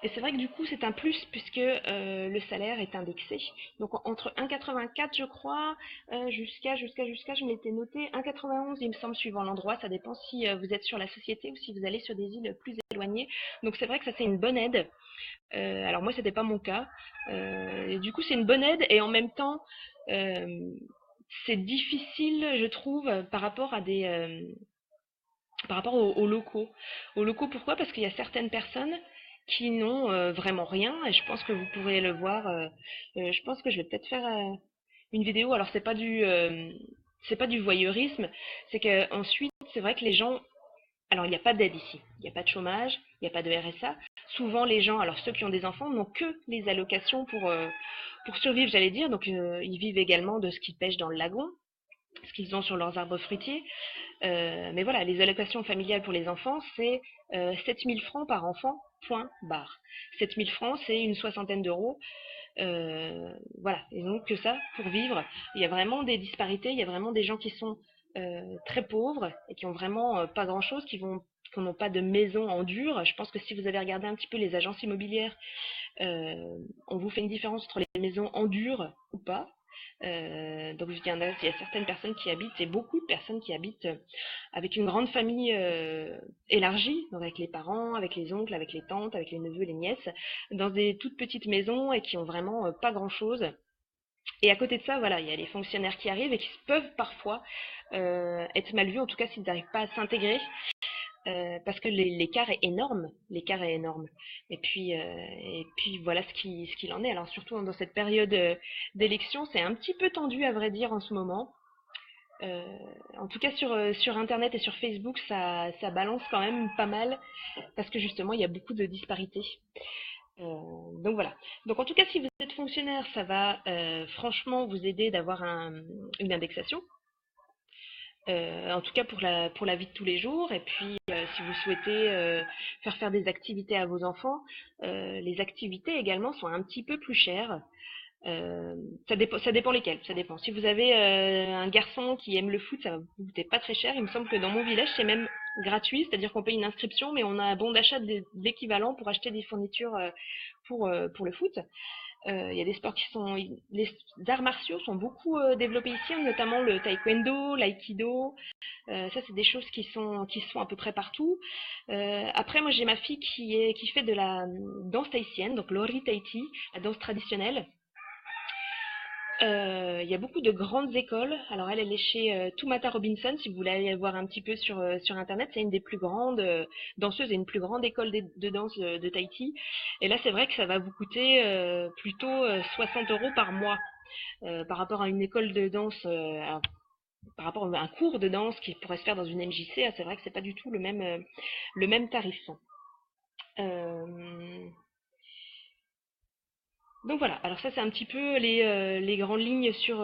[SPEAKER 1] Et c'est vrai que du coup, c'est un plus puisque le salaire est indexé. Donc entre 1,84 je crois, jusqu'à, je m'étais noté 1,91 il me semble suivant l'endroit. Ça dépend si vous êtes sur la société ou si vous allez sur des îles plus éloignées. Donc c'est vrai que ça c'est une bonne aide. Alors moi, c'était pas mon cas. Et du coup, c'est une bonne aide et en même temps, euh, c'est difficile, je trouve, par rapport aux locaux. Aux locaux, pourquoi? Parce qu'il y a certaines personnes qui n'ont vraiment rien et je pense que vous pourrez le voir. Je pense que je vais peut-être faire une vidéo. Alors c'est pas du voyeurisme, c'est que ensuite, c'est vrai que les gens alors, il n'y a pas d'aide ici. Il n'y a pas de chômage, il n'y a pas de RSA. Souvent, les gens, alors ceux qui ont des enfants, n'ont que les allocations pour survivre, j'allais dire. Donc, ils vivent également de ce qu'ils pêchent dans le lagon, ce qu'ils ont sur leurs arbres fruitiers. Mais voilà, les allocations familiales pour les enfants, c'est 7 000 francs par enfant, point barre. 7 000 francs, c'est une soixantaine d'euros. Voilà, et donc que ça, pour vivre, il y a vraiment des disparités, il y a vraiment des gens qui sont très pauvres et qui ont vraiment pas grand-chose, qui n'ont pas de maison en dur. Je pense que si vous avez regardé un petit peu les agences immobilières, on vous fait une différence entre les maisons en dur ou pas. Donc il y a certaines personnes qui habitent, et beaucoup de personnes qui habitent avec une grande famille élargie, donc avec les parents, avec les oncles, avec les tantes, avec les neveux, les nièces, dans des toutes petites maisons et qui ont vraiment pas grand-chose. Et à côté de ça, voilà, il y a les fonctionnaires qui arrivent et qui peuvent parfois être mal vus, en tout cas s'ils n'arrivent pas à s'intégrer, parce que l'écart est énorme, l'écart est énorme. Et puis voilà ce qu'il en est. Alors surtout dans cette période d'élection, c'est un petit peu tendu à vrai dire en ce moment. Euh, En tout cas sur Internet et sur Facebook, ça balance quand même pas mal parce que justement il y a beaucoup de disparités. Donc voilà. Donc en tout cas si vous êtes fonctionnaire, ça va franchement vous aider d'avoir une indexation. En tout cas pour la vie de tous les jours. Et puis, si vous souhaitez faire des activités à vos enfants, les activités également sont un petit peu plus chères. Ça dépend lesquelles, ça dépend. Si vous avez un garçon qui aime le foot, ça va vous coûter pas très cher. Il me semble que dans mon village, c'est même gratuit, c'est-à-dire qu'on paye une inscription, mais on a un bon d'achat d'équivalent pour acheter des fournitures pour le foot. Il y a des sports les arts martiaux sont beaucoup développés ici, notamment le taekwondo, l'aïkido. Ça, c'est des choses qui se font à peu près partout. Après, moi, j'ai ma fille qui fait de la danse tahitienne, donc l'ori tahiti, la danse traditionnelle. Il y a beaucoup de grandes écoles. Alors elle est chez Tumata Robinson, si vous voulez aller voir un petit peu sur Internet. C'est une des plus grandes danseuses et une plus grande école de danse de Tahiti. Et là, c'est vrai que ça va vous coûter plutôt 60 euros par mois par rapport à une école de danse, par rapport à un cours de danse qui pourrait se faire dans une MJC. C'est vrai que c'est pas du tout le même tarif. Euh, Donc voilà, alors ça c'est un petit peu les grandes lignes sur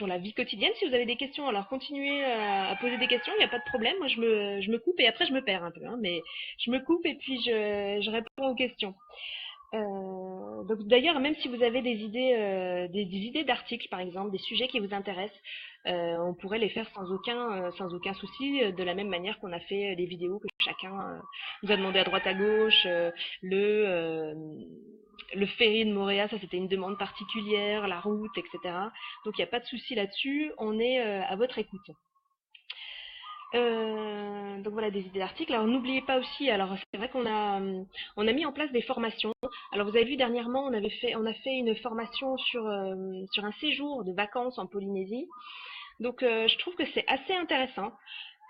[SPEAKER 1] la vie quotidienne. Si vous avez des questions, alors continuez à poser des questions, il n'y a pas de problème. Moi je me coupe et après je me perds un peu, hein, mais je me coupe et puis je réponds aux questions. Donc d'ailleurs, même si vous avez des idées d'articles par exemple, des sujets qui vous intéressent, on pourrait les faire sans aucun souci, de la même manière qu'on a fait des vidéos que chacun nous a demandé à droite à gauche, le euh, le ferry de Moréa, ça c'était une demande particulière, la route, etc. Donc il n'y a pas de souci là-dessus, on est à votre écoute. Donc voilà des idées d'articles. Alors n'oubliez pas aussi, alors c'est vrai on a mis en place des formations. Alors vous avez vu dernièrement, on a fait une formation sur un séjour de vacances en Polynésie. Donc je trouve que c'est assez intéressant.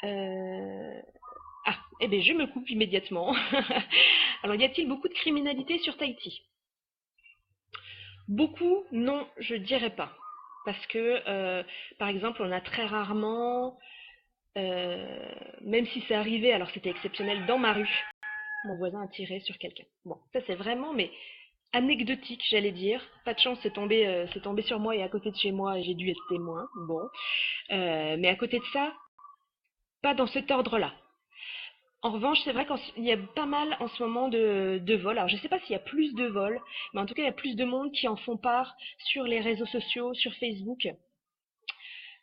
[SPEAKER 1] Euh, Ah, eh bien je me coupe immédiatement. Alors y a-t-il beaucoup de criminalité sur Tahiti? Beaucoup, non, je dirais pas. Parce que, par exemple, on a très rarement, même si c'est arrivé, alors c'était exceptionnel dans ma rue, mon voisin a tiré sur quelqu'un. Bon, ça c'est vraiment, mais anecdotique, j'allais dire. Pas de chance, c'est tombé sur moi et à côté de chez moi, et j'ai dû être témoin. Bon, mais à côté de ça, pas dans cet ordre-là. En revanche, c'est vrai qu'il y a pas mal en ce moment de vols. Alors, je ne sais pas s'il y a plus de vols, mais en tout cas, il y a plus de monde qui en font part sur les réseaux sociaux, sur Facebook.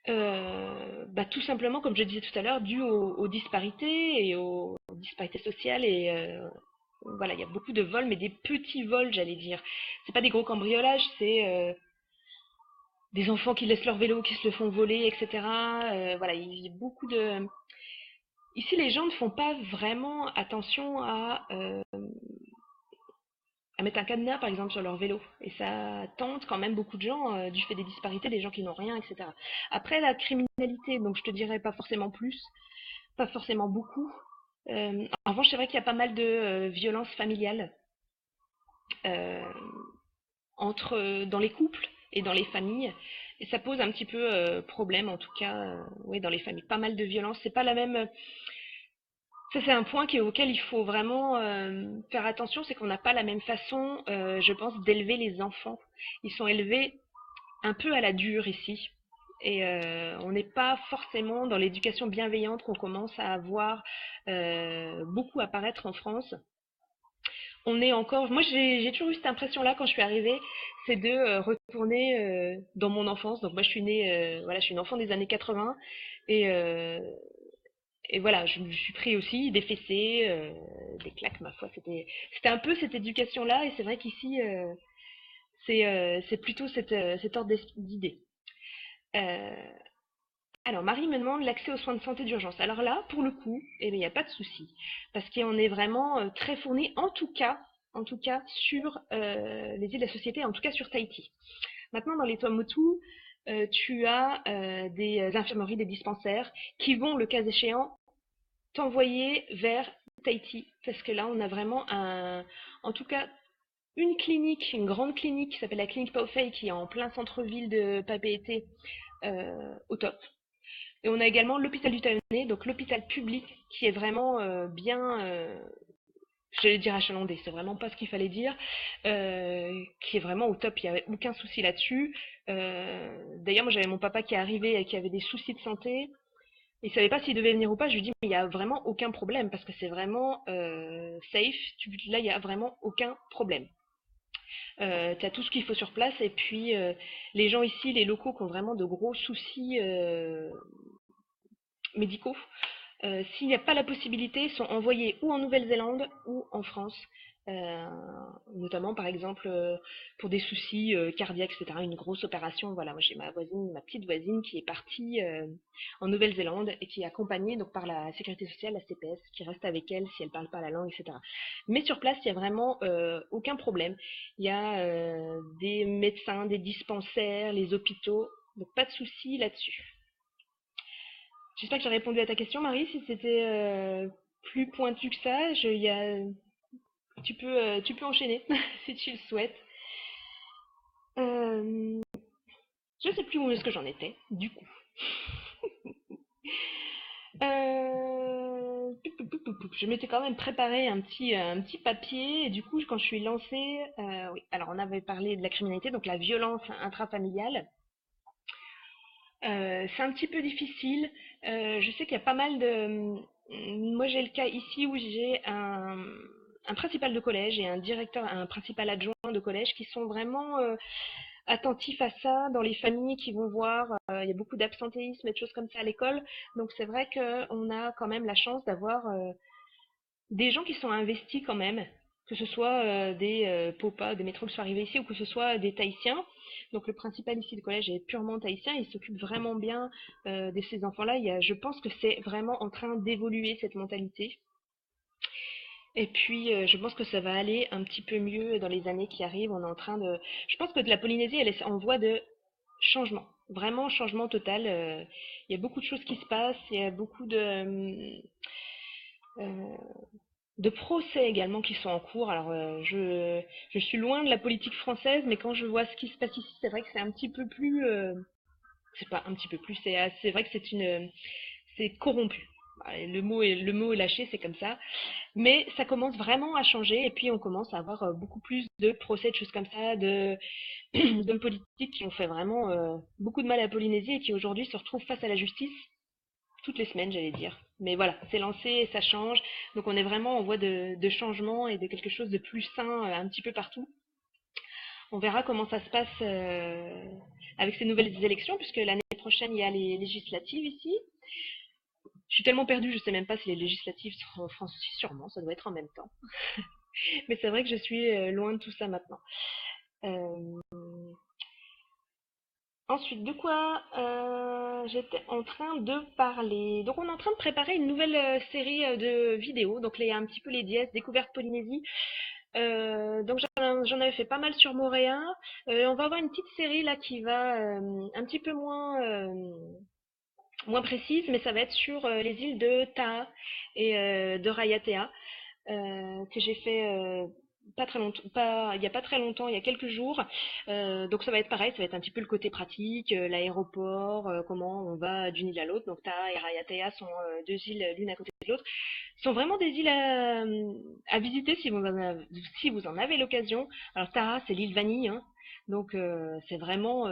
[SPEAKER 1] Bah, tout simplement, comme je disais tout à l'heure, dû aux disparités et aux disparités sociales. Et voilà, il y a beaucoup de vols, mais des petits vols, j'allais dire. C'est pas des gros cambriolages, c'est des enfants qui laissent leur vélo, qui se le font voler, etc. Voilà, il y a beaucoup de. Ici, les gens ne font pas vraiment attention à mettre un cadenas, par exemple, sur leur vélo. Et ça tente quand même beaucoup de gens, du fait des disparités, des gens qui n'ont rien, etc. Après, la criminalité, donc je te dirais pas forcément plus, pas forcément beaucoup. En revanche, c'est vrai qu'il y a pas mal de violences familiales euh, dans les couples et dans les familles. Et ça pose un petit peu problème, en tout cas, oui, dans les familles. Pas mal de violences. C'est pas la même. Ça, c'est un point auquel il faut vraiment faire attention, c'est qu'on n'a pas la même façon, je pense, d'élever les enfants. Ils sont élevés un peu à la dure ici. Et on n'est pas forcément dans l'éducation bienveillante qu'on commence à avoir beaucoup apparaître en France. On est encore. Moi, j'ai toujours eu cette impression-là quand je suis arrivée, c'est de retourner dans mon enfance. Donc, moi, je suis née, voilà, je suis une enfant des années 80. Et, et voilà, je me suis pris aussi des fessées, des claques, ma foi. C'était un peu cette éducation-là. Et c'est vrai qu'ici, c'est plutôt cet ordre d'idée. Euh, alors, Marie me demande l'accès aux soins de santé d'urgence. Alors là, pour le coup, eh bien, il n'y a pas de souci, parce qu'on est vraiment très fourni, en tout cas sur les îles de la Société, en tout cas sur Tahiti. Maintenant, dans les Tuamotu, tu as des infirmeries, des dispensaires qui vont, le cas échéant, t'envoyer vers Tahiti, parce que là, on a vraiment en tout cas, une clinique, une grande clinique qui s'appelle la clinique Paufei, qui est en plein centre-ville de Papeete, au top. Et on a également l'hôpital du Taïwanais, donc l'hôpital public, qui est vraiment bien, j'allais dire achalandé, c'est vraiment pas ce qu'il fallait dire, qui est vraiment au top, il n'y avait aucun souci là-dessus. D'ailleurs, moi j'avais mon papa qui est arrivé et qui avait des soucis de santé, il savait pas s'il devait venir ou pas, je lui dis mais il n'y a vraiment aucun problème, parce que c'est vraiment safe, là il n'y a vraiment aucun problème. Tu as tout ce qu'il faut sur place, et puis les gens ici, les locaux qui ont vraiment de gros soucis médicaux, s'il n'y a pas la possibilité, sont envoyés ou en Nouvelle-Zélande ou en France, euh, notamment par exemple pour des soucis cardiaques, etc. Une grosse opération. Voilà, moi j'ai ma petite voisine qui est partie en Nouvelle-Zélande et qui est accompagnée donc par la sécurité sociale, la CPS, qui reste avec elle si elle parle pas la langue, etc. Mais sur place, il y a vraiment aucun problème. Il y a des médecins, des dispensaires, les hôpitaux, donc pas de souci là-dessus. J'espère que j'ai répondu à ta question, Marie. Si c'était plus pointu que ça, tu peux enchaîner si tu le souhaites. Euh, je sais plus où est-ce que j'en étais, du coup. Je m'étais quand même préparé un petit papier, et du coup, quand je suis lancée, oui, alors on avait parlé de la criminalité, donc la violence intrafamiliale. C'est un petit peu difficile. Je sais qu'il y a pas mal de. Moi, j'ai le cas ici où j'ai un principal de collège et un principal adjoint de collège qui sont vraiment attentifs à ça dans les familles qui vont voir. Il y a beaucoup d'absentéisme et de choses comme ça à l'école. Donc, c'est vrai qu'on a quand même la chance d'avoir des gens qui sont investis quand même, que ce soit des Popas, des métros qui sont arrivés ici, ou que ce soit des Tahitiens. Donc le principal ici du collège est purement tahitien, il s'occupe vraiment bien de ces enfants-là. Je pense que c'est vraiment en train d'évoluer cette mentalité. Et puis je pense que ça va aller un petit peu mieux dans les années qui arrivent. On est en train de. Je pense que la Polynésie, elle est en voie de changement, vraiment changement total. Il y a beaucoup de choses qui se passent, il y a beaucoup euh, de procès également qui sont en cours. Alors, je suis loin de la politique française, mais quand je vois ce qui se passe ici, c'est vrai que c'est un petit peu plus. C'est pas un petit peu plus, c'est vrai que c'est corrompu. Le mot est lâché, c'est comme ça. Mais ça commence vraiment à changer et puis on commence à avoir beaucoup plus de procès, de choses comme ça, d'hommes politiques qui ont fait vraiment beaucoup de mal à la Polynésie et qui aujourd'hui se retrouvent face à la justice toutes les semaines, j'allais dire. Mais voilà, c'est lancé et ça change. Donc on est vraiment en voie de changement et de quelque chose de plus sain un petit peu partout. On verra comment ça se passe avec ces nouvelles élections, puisque l'année prochaine, il y a les législatives ici. Je suis tellement perdue, je ne sais même pas si les législatives sont en France aussi, sûrement, ça doit être en même temps. Mais c'est vrai que je suis loin de tout ça maintenant. Euh, Ensuite, de quoi j'étais en train de parler? Donc, on est en train de préparer une nouvelle série de vidéos. Donc, il y a un petit peu les DS, Découverte Polynésie. Donc, j'en avais fait pas mal sur Moréa. On va avoir une petite série là qui va un petit peu moins précise, mais ça va être sur les îles de Taha et de Raiatea, que j'ai fait pas très longtemps, il y a pas très longtemps, il y a quelques jours. Donc ça va être pareil, ça va être un petit peu le côté pratique, l'aéroport, comment on va d'une île à l'autre. Donc Taha et Raiatea sont deux îles l'une à côté de l'autre. Ce sont vraiment des îles à visiter si vous en avez l'occasion. Alors Taha, c'est l'île Vanille, hein. Donc c'est vraiment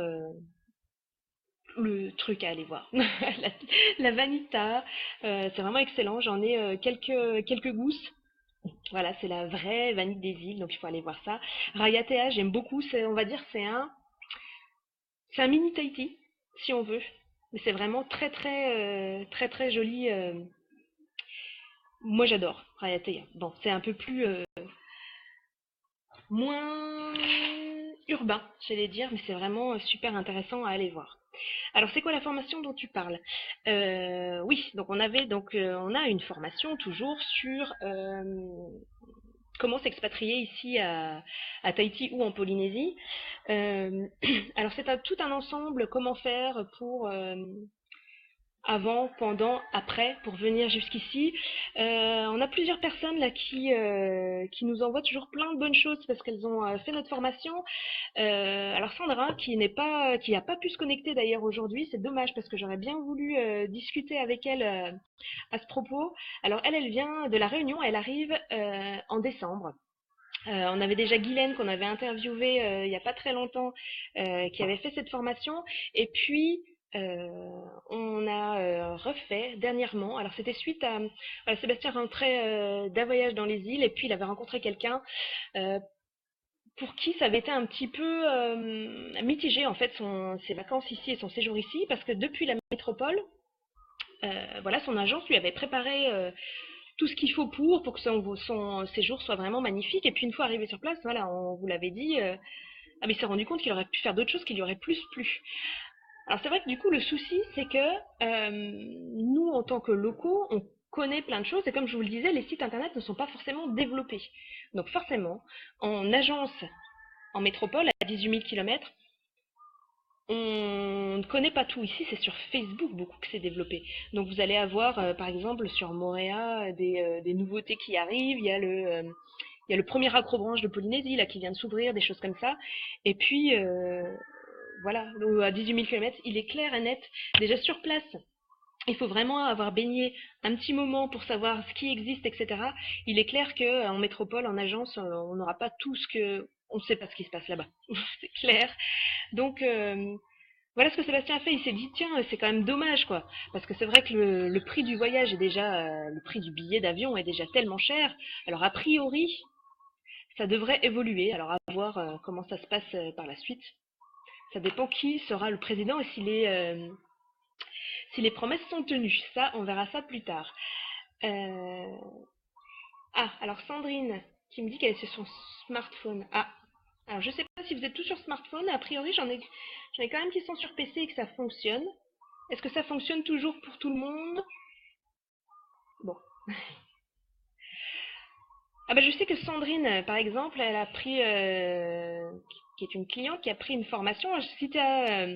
[SPEAKER 1] le truc à aller voir. La Vanita, c'est vraiment excellent. J'en ai quelques gousses. Voilà, c'est la vraie vanille des îles, donc il faut aller voir ça. Raiatea, j'aime beaucoup. On va dire, c'est un mini Tahiti, si on veut. Mais c'est vraiment très joli. Moi, j'adore Raiatea. Bon, c'est un peu plus moins urbain, j'allais dire, mais c'est vraiment super intéressant à aller voir. Alors, c'est quoi la formation dont tu parles? Oui, donc on a une formation toujours sur comment s'expatrier ici à Tahiti ou en Polynésie. Alors, tout un ensemble, comment faire pour avant, pendant, après, pour venir jusqu'ici. On a plusieurs personnes là qui nous envoient toujours plein de bonnes choses parce qu'elles ont fait notre formation. Alors Sandra, qui n'a pas pu se connecter d'ailleurs aujourd'hui, c'est dommage parce que j'aurais bien voulu discuter avec elle à ce propos. Alors elle vient de La Réunion, elle arrive en décembre. On avait déjà Guylaine qu'on avait interviewé il n'y a pas très longtemps, qui avait fait cette formation. Et puis, on a refait dernièrement, alors c'était suite à Sébastien rentrait d'un voyage dans les îles et puis il avait rencontré quelqu'un euh, pour qui ça avait été un petit peu mitigé en fait ses vacances ici et son séjour ici, parce que depuis la métropole, voilà, son agence lui avait préparé tout ce qu'il faut pour que son séjour soit vraiment magnifique. Et puis une fois arrivé sur place, voilà, on vous l'avait dit, ah, mais il s'est rendu compte qu'il aurait pu faire d'autres choses qui lui auraient plus plu. Alors c'est vrai que du coup le souci c'est que nous en tant que locaux on connaît plein de choses et comme je vous le disais les sites internet ne sont pas forcément développés. Donc forcément en agence en métropole à 18 000 km on ne connaît pas tout. Ici, c'est sur Facebook beaucoup que c'est développé. Donc vous allez avoir, par exemple, sur Moréa, des nouveautés qui arrivent. Il y a le premier accrobranche de Polynésie là qui vient de s'ouvrir, des choses comme ça. Et puis voilà, à 18 000 km, il est clair et net. Déjà sur place, il faut vraiment avoir baigné un petit moment pour savoir ce qui existe, etc. Il est clair qu'en métropole, en agence, on n'aura pas tout ce que... On ne sait pas ce qui se passe là-bas, c'est clair. Donc voilà ce que Sébastien a fait. Il s'est dit tiens, c'est quand même dommage quoi, parce que c'est vrai que le prix du voyage est déjà, le prix du billet d'avion est déjà tellement cher. Alors a priori, ça devrait évoluer. Alors à voir comment ça se passe par la suite. Ça dépend qui sera le président et si les promesses sont tenues. Ça, on verra ça plus tard. Euh, Ah, alors Sandrine qui me dit qu'elle est sur son smartphone. Ah, alors je sais pas si vous êtes tous sur smartphone. A priori, j'en ai quand même qui sont sur PC et que ça fonctionne. Est-ce que ça fonctionne toujours pour tout le monde? Bon. Ah bah je sais que Sandrine, par exemple, elle a pris, qui est une cliente qui a pris une formation. Si t'as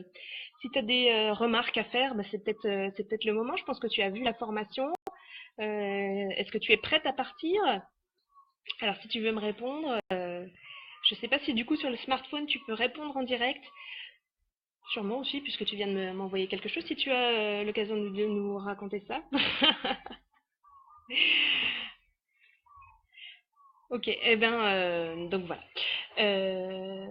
[SPEAKER 1] des remarques à faire, bah c'est peut-être le moment. Je pense que tu as vu la formation. Est-ce que tu es prête à partir? Alors si tu veux me répondre, je sais pas si du coup sur le smartphone tu peux répondre en direct. Sûrement aussi, puisque tu viens de m'envoyer quelque chose, si tu as l'occasion de nous raconter ça. Ok, eh ben, donc voilà. Euh,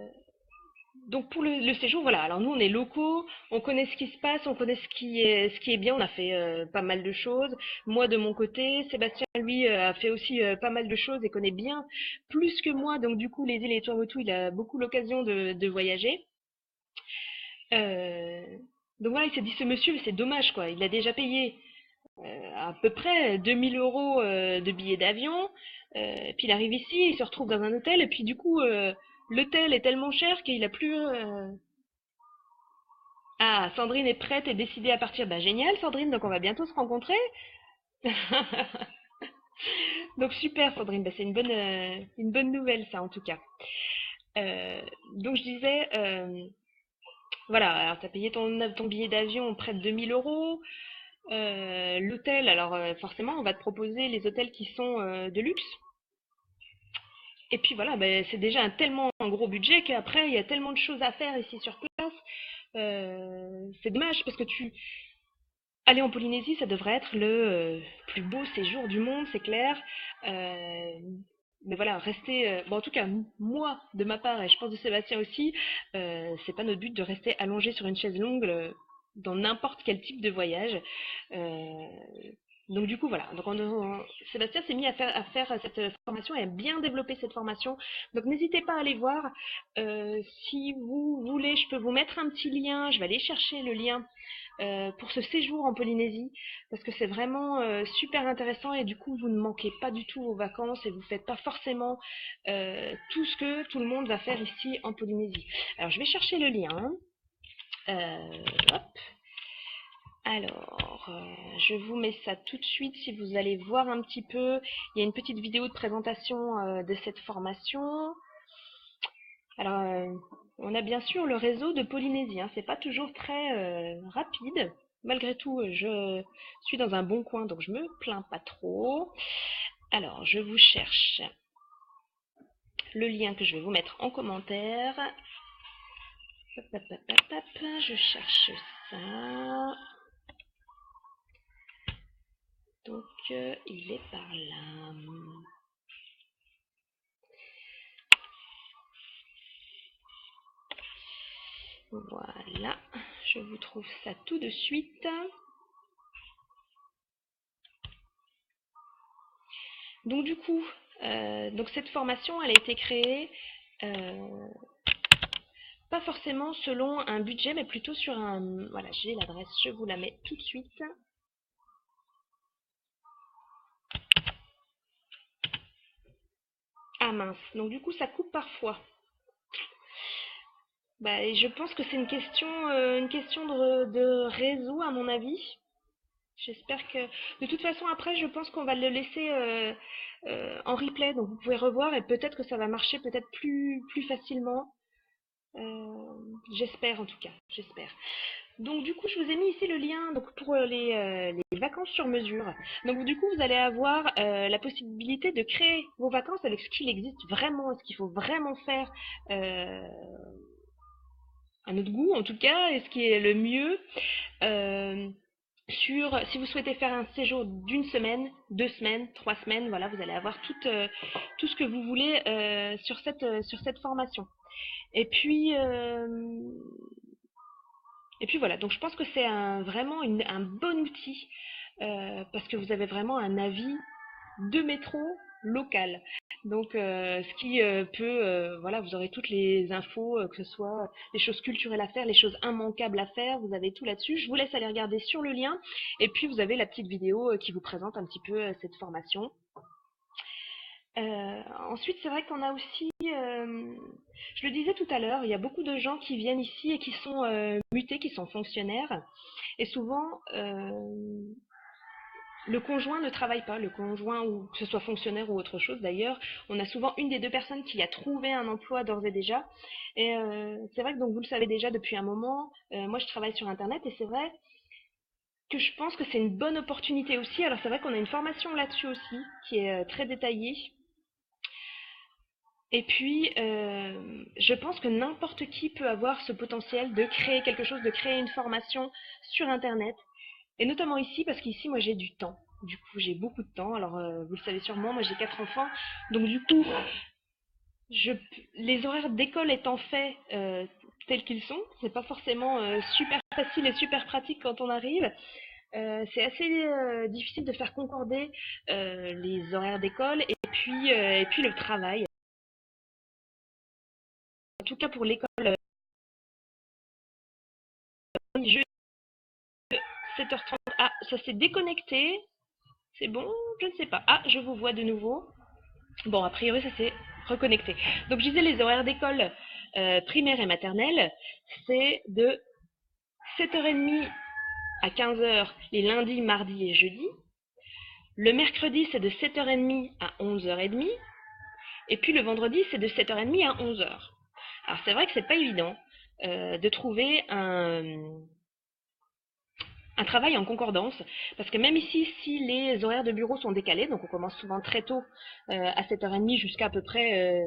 [SPEAKER 1] donc pour le séjour, voilà. Alors nous, on est locaux, on connaît ce qui se passe, on connaît ce qui est bien. On a fait pas mal de choses. Moi, de mon côté, Sébastien, lui, a fait aussi pas mal de choses et connaît bien plus que moi. Donc du coup, les îles et Tuamotu, il a beaucoup l'occasion de voyager. Euh, donc voilà, il s'est dit ce monsieur, c'est dommage quoi. Il a déjà payé à peu près 2000 € de billets d'avion. Puis il arrive ici, il se retrouve dans un hôtel, et puis du coup, l'hôtel est tellement cher qu'il a plus. Ah, Sandrine est prête et décidée à partir. Bah génial, Sandrine, donc on va bientôt se rencontrer. Donc super, Sandrine, bah, c'est une bonne nouvelle ça en tout cas. Euh, donc je disais, voilà, alors tu as payé ton billet d'avion près de 2000 €. L'hôtel, alors forcément, on va te proposer les hôtels qui sont de luxe. Et puis voilà, ben, c'est déjà tellement un gros budget qu'après, il y a tellement de choses à faire ici sur place. C'est dommage parce que aller en Polynésie, ça devrait être le plus beau séjour du monde, c'est clair. Euh, mais voilà, rester. Bon, en tout cas, moi, de ma part, et je pense de Sébastien aussi, c'est pas notre but de rester allongé sur une chaise longue dans n'importe quel type de voyage. Euh, donc du coup voilà, donc Sébastien s'est mis à faire cette formation et à bien développer cette formation. Donc n'hésitez pas à aller voir. Si vous voulez, je peux vous mettre un petit lien. Je vais aller chercher le lien pour ce séjour en Polynésie parce que c'est vraiment super intéressant et du coup vous ne manquez pas du tout vos vacances et vous faites pas forcément tout ce que tout le monde va faire ici en Polynésie. Alors je vais chercher le lien. Hop. Alors, je vous mets ça tout de suite si vous allez voir un petit peu. Il y a une petite vidéo de présentation de cette formation. Alors, on a bien sûr le réseau de Polynésie, hein. C'est pas toujours très rapide. Malgré tout, je suis dans un bon coin, donc je me plains pas trop. Alors, je vous cherche le lien que je vais vous mettre en commentaire. Hop, hop, hop, hop, hop. Je cherche ça. Donc, il est par là. Voilà, je vous trouve ça tout de suite. Donc du coup, donc cette formation, elle a été créée euh, pas forcément selon un budget, mais plutôt sur un... Voilà, j'ai l'adresse, je vous la mets tout de suite. Ah mince, donc du coup ça coupe parfois. Bah, et je pense que c'est une question de réseau à mon avis. J'espère que... De toute façon, après, je pense qu'on va le laisser en replay, donc vous pouvez revoir et peut-être que ça va marcher peut-être plus facilement. J'espère en tout cas, j'espère. Donc du coup, je vous ai mis ici le lien donc, pour les vacances sur mesure. Donc du coup, vous allez avoir la possibilité de créer vos vacances avec ce qu'il existe vraiment, ce qu'il faut vraiment faire euh, à notre goût en tout cas, et ce qui est le mieux. Euh, si vous souhaitez faire un séjour d'une semaine, 2 semaines, 3 semaines, voilà, vous allez avoir tout ce que vous voulez sur cette formation. Et puis, voilà, donc je pense que c'est vraiment un bon outil parce que vous avez vraiment un avis de métro local. Donc, ce qui peut, voilà, vous aurez toutes les infos, que ce soit les choses culturelles à faire, les choses immanquables à faire, vous avez tout là-dessus. Je vous laisse aller regarder sur le lien et puis vous avez la petite vidéo qui vous présente un petit peu cette formation. Ensuite, c'est vrai qu'on a aussi, je le disais tout à l'heure, il y a beaucoup de gens qui viennent ici et qui sont mutés, qui sont fonctionnaires. Et souvent, le conjoint ne travaille pas, le conjoint, ou que ce soit fonctionnaire ou autre chose d'ailleurs. On a souvent une des deux personnes qui a trouvé un emploi d'ores et déjà. Et c'est vrai que donc vous le savez déjà depuis un moment, moi je travaille sur Internet et c'est vrai que je pense que c'est une bonne opportunité aussi. Alors c'est vrai qu'on a une formation là-dessus aussi qui est très détaillée. Et puis, je pense que n'importe qui peut avoir ce potentiel de créer quelque chose, de créer une formation sur Internet. Et notamment ici, parce qu'ici, moi, j'ai du temps. Du coup, j'ai beaucoup de temps. Alors, vous le savez sûrement, moi, j'ai 4 enfants. Donc, du coup, je, les horaires d'école étant faits tels qu'ils sont, c'est pas forcément super facile et super pratique quand on arrive. C'est assez difficile de faire concorder les horaires d'école et puis le travail. En tout cas pour l'école, je 7h30. Ah, ça s'est déconnecté. C'est bon? Je ne sais pas. Ah, je vous vois de nouveau. Bon, a priori, ça s'est reconnecté. Donc, je disais les horaires d'école primaire et maternelle, c'est de 7h30 à 15h les lundis, mardis et jeudis. Le mercredi, c'est de 7h30 à 11h30. Et puis le vendredi, c'est de 7h30 à 11h. Alors, c'est vrai que c'est pas évident de trouver un travail en concordance, parce que même ici, si les horaires de bureau sont décalés, donc on commence souvent très tôt, à 7h30 jusqu'à à peu près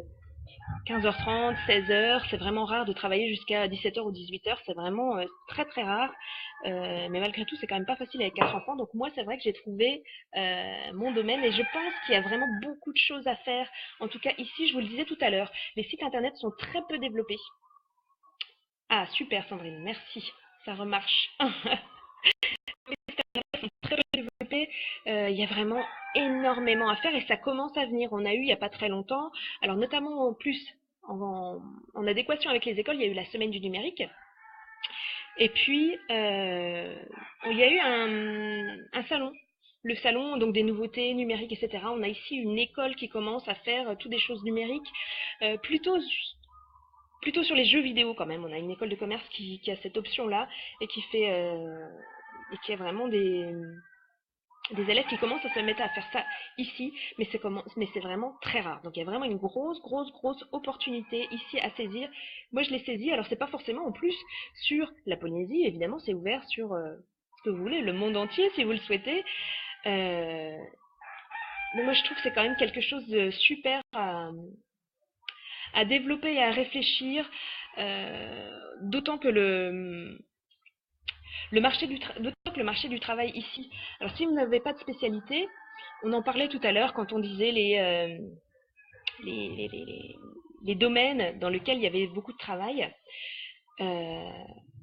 [SPEAKER 1] 15h30, 16h, c'est vraiment rare de travailler jusqu'à 17h ou 18h, c'est vraiment très très rare, mais malgré tout, c'est quand même pas facile avec 4 enfants, donc moi, c'est vrai que j'ai trouvé mon domaine, et je pense qu'il y a vraiment beaucoup de choses à faire, en tout cas ici, je vous le disais tout à l'heure, les sites internet sont très peu développés. Ah, super Sandrine, merci, ça remarche. Très peu développé. Il y a vraiment énormément à faire et ça commence à venir. On a eu il n'y a pas très longtemps, alors notamment en plus en adéquation avec les écoles, il y a eu la semaine du numérique. Et puis il y a eu un salon. Le salon donc des nouveautés numériques, etc. On a ici une école qui commence à faire toutes des choses numériques, plutôt sur les jeux vidéo quand même. On a une école de commerce qui a cette option-là et qui fait et qui a vraiment des élèves qui commencent à se mettre à faire ça ici, mais c'est vraiment très rare. Donc il y a vraiment une grosse opportunité ici à saisir. Moi je l'ai saisi, alors c'est pas forcément en plus sur la Polynésie, évidemment c'est ouvert sur ce que vous voulez, le monde entier si vous le souhaitez. Euh, mais moi je trouve que c'est quand même quelque chose de super à développer et à réfléchir, d'autant que d'autant que le marché du travail ici, alors si vous n'avez pas de spécialité, on en parlait tout à l'heure quand on disait les, les, les- les domaines dans lesquels il y avait beaucoup de travail. Euh,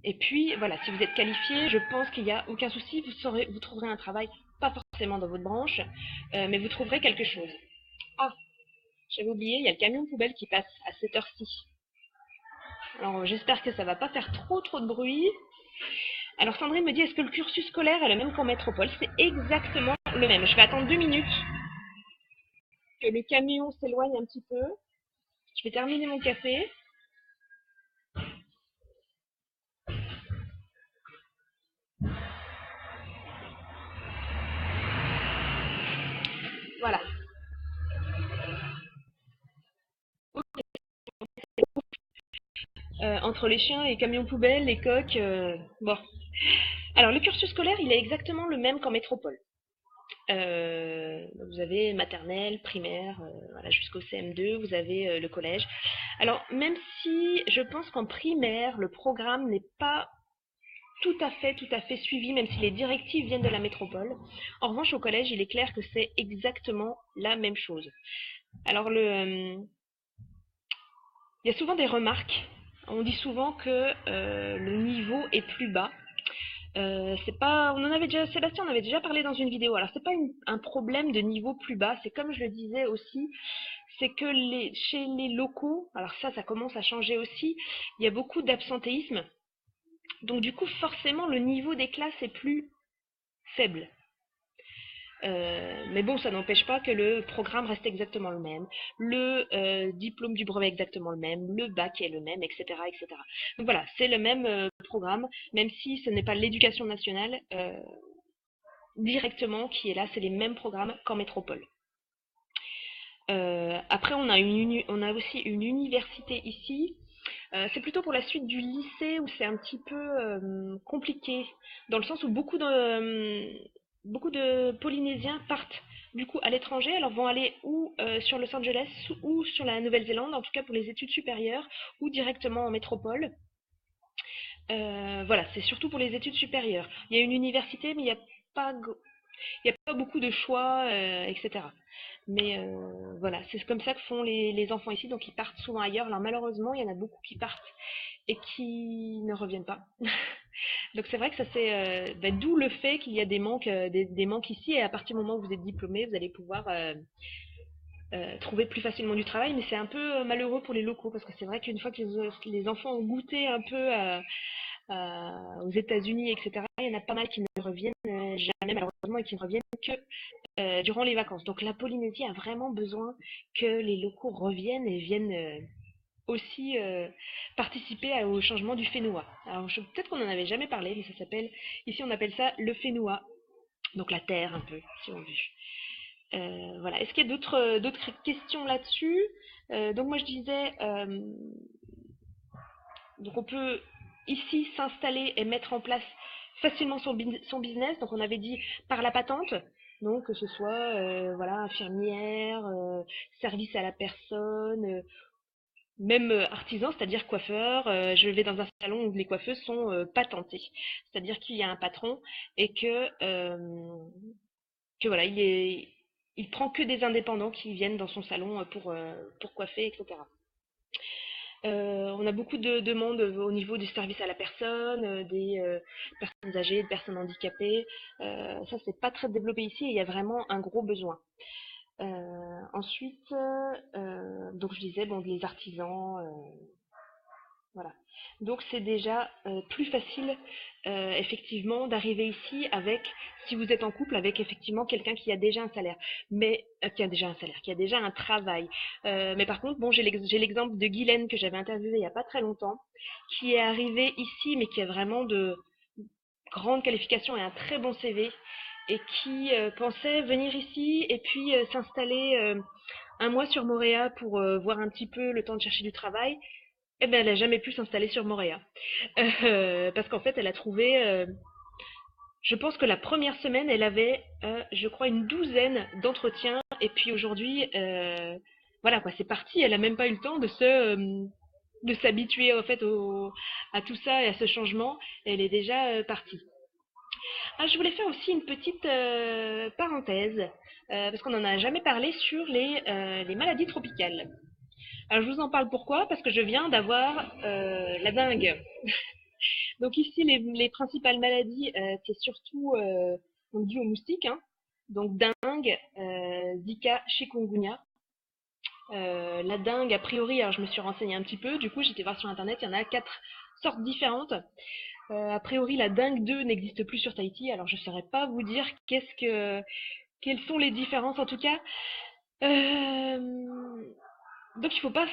[SPEAKER 1] et puis voilà, si vous êtes qualifié, je pense qu'il n'y a aucun souci, vous trouverez un travail, pas forcément dans votre branche, mais vous trouverez quelque chose. Ah, j'avais oublié, il y a le camion poubelle qui passe à cette heure-ci. Alors j'espère que ça va pas faire trop de bruit. Alors Sandrine me dit, est-ce que le cursus scolaire est le même qu'en métropole? C'est exactement le même. Je vais attendre 2 minutes que le camion s'éloigne un petit peu. Je vais terminer mon café. Voilà. Entre les chiens, les camions poubelles, les coques, bon. Alors le cursus scolaire, il est exactement le même qu'en métropole. Vous avez maternelle, primaire, voilà, jusqu'au CM2, vous avez le collège. Alors même si je pense qu'en primaire, le programme n'est pas tout à fait suivi, même si les directives viennent de la métropole. En revanche, au collège, il est clair que c'est exactement la même chose. Alors, il y a souvent des remarques. On dit souvent que le niveau est plus bas. C'est pas, on en avait déjà, Sébastien en avait déjà parlé dans une vidéo. Alors c'est pas un problème de niveau plus bas. C'est comme je le disais aussi, c'est que chez les locaux, alors ça commence à changer aussi. Il y a beaucoup d'absentéisme. Donc du coup, forcément, le niveau des classes est plus faible. Mais bon, ça n'empêche pas que le programme reste exactement le même, le diplôme du brevet est exactement le même, le bac est le même, etc., etc. Donc voilà, c'est le même programme, même si ce n'est pas l'éducation nationale directement qui est là, c'est les mêmes programmes qu'en métropole. Après, on a aussi une université ici. C'est plutôt pour la suite du lycée où c'est un petit peu compliqué, dans le sens où beaucoup de Polynésiens partent du coup à l'étranger, alors vont aller ou sur Los Angeles ou sur la Nouvelle-Zélande, en tout cas pour les études supérieures, ou directement en métropole. Voilà, c'est surtout pour les études supérieures. Il y a une université, mais pas, il n'y a pas beaucoup de choix, etc. Mais voilà, c'est comme ça que font les enfants ici, donc ils partent souvent ailleurs. Alors malheureusement, il y en a beaucoup qui partent et qui ne reviennent pas. Donc c'est vrai que ça c'est d'où le fait qu'il y a des manques ici, et à partir du moment où vous êtes diplômé, vous allez pouvoir trouver plus facilement du travail, mais c'est un peu malheureux pour les locaux, parce que c'est vrai qu'une fois que les enfants ont goûté un peu aux États-Unis, etc., il y en a pas mal qui ne reviennent jamais malheureusement et qui ne reviennent que durant les vacances. Donc la Polynésie a vraiment besoin que les locaux reviennent et viennent aussi participer au changement du Fénois. Alors peut-être qu'on n'en avait jamais parlé, mais ça s'appelle, ici on appelle ça le Fénois, donc la terre un peu, si on veut. Voilà. Est-ce qu'il y a d'autres questions là-dessus? Donc moi je disais, donc on peut ici s'installer et mettre en place facilement son business. Donc on avait dit par la patente, donc que ce soit voilà, infirmière, service à la personne, même artisan, c'est-à-dire coiffeur. Je vais dans un salon où les coiffeuses sont patentées, c'est-à-dire qu'il y a un patron et que voilà, il prend que des indépendants qui viennent dans son salon pour coiffer, etc. On a beaucoup de demandes au niveau du service à la personne, des personnes âgées, des personnes handicapées. Ça, c'est pas très développé ici et il y a vraiment un gros besoin. Ensuite, donc je disais, bon, les artisans, voilà. Donc c'est déjà plus facile effectivement d'arriver ici avec, si vous êtes en couple, avec effectivement quelqu'un qui a déjà un salaire, mais qui a déjà un travail. Mais par contre, bon, j'ai l'exemple de Guylaine que j'avais interviewé il n'y a pas très longtemps, qui est arrivée ici, mais qui a vraiment de grandes qualifications et un très bon CV, et qui pensait venir ici et puis s'installer un mois sur Moréa pour voir un petit peu le temps de chercher du travail. Eh ben, elle a jamais pu s'installer sur Moréa. Parce qu'en fait, elle a trouvé. Je pense que la première semaine, elle avait, je crois, une douzaine d'entretiens. Et puis aujourd'hui, voilà quoi, c'est parti. Elle a même pas eu le temps de s'habituer en fait à tout ça et à ce changement. Elle est déjà partie. Ah, je voulais faire aussi une petite parenthèse parce qu'on n'en a jamais parlé sur les maladies tropicales. Alors je vous en parle pourquoi? Parce que je viens d'avoir la dengue. Donc ici, les principales maladies, c'est surtout donc dû aux moustiques, hein. Donc dengue, Zika, chikungunya. La dengue, a priori, alors je me suis renseignée un petit peu, du coup j'étais voir sur internet, il y en a 4 sortes différentes. A priori, la dengue 2 n'existe plus sur Tahiti, alors je ne saurais pas vous dire quelles sont les différences en tout cas. Donc il faut pas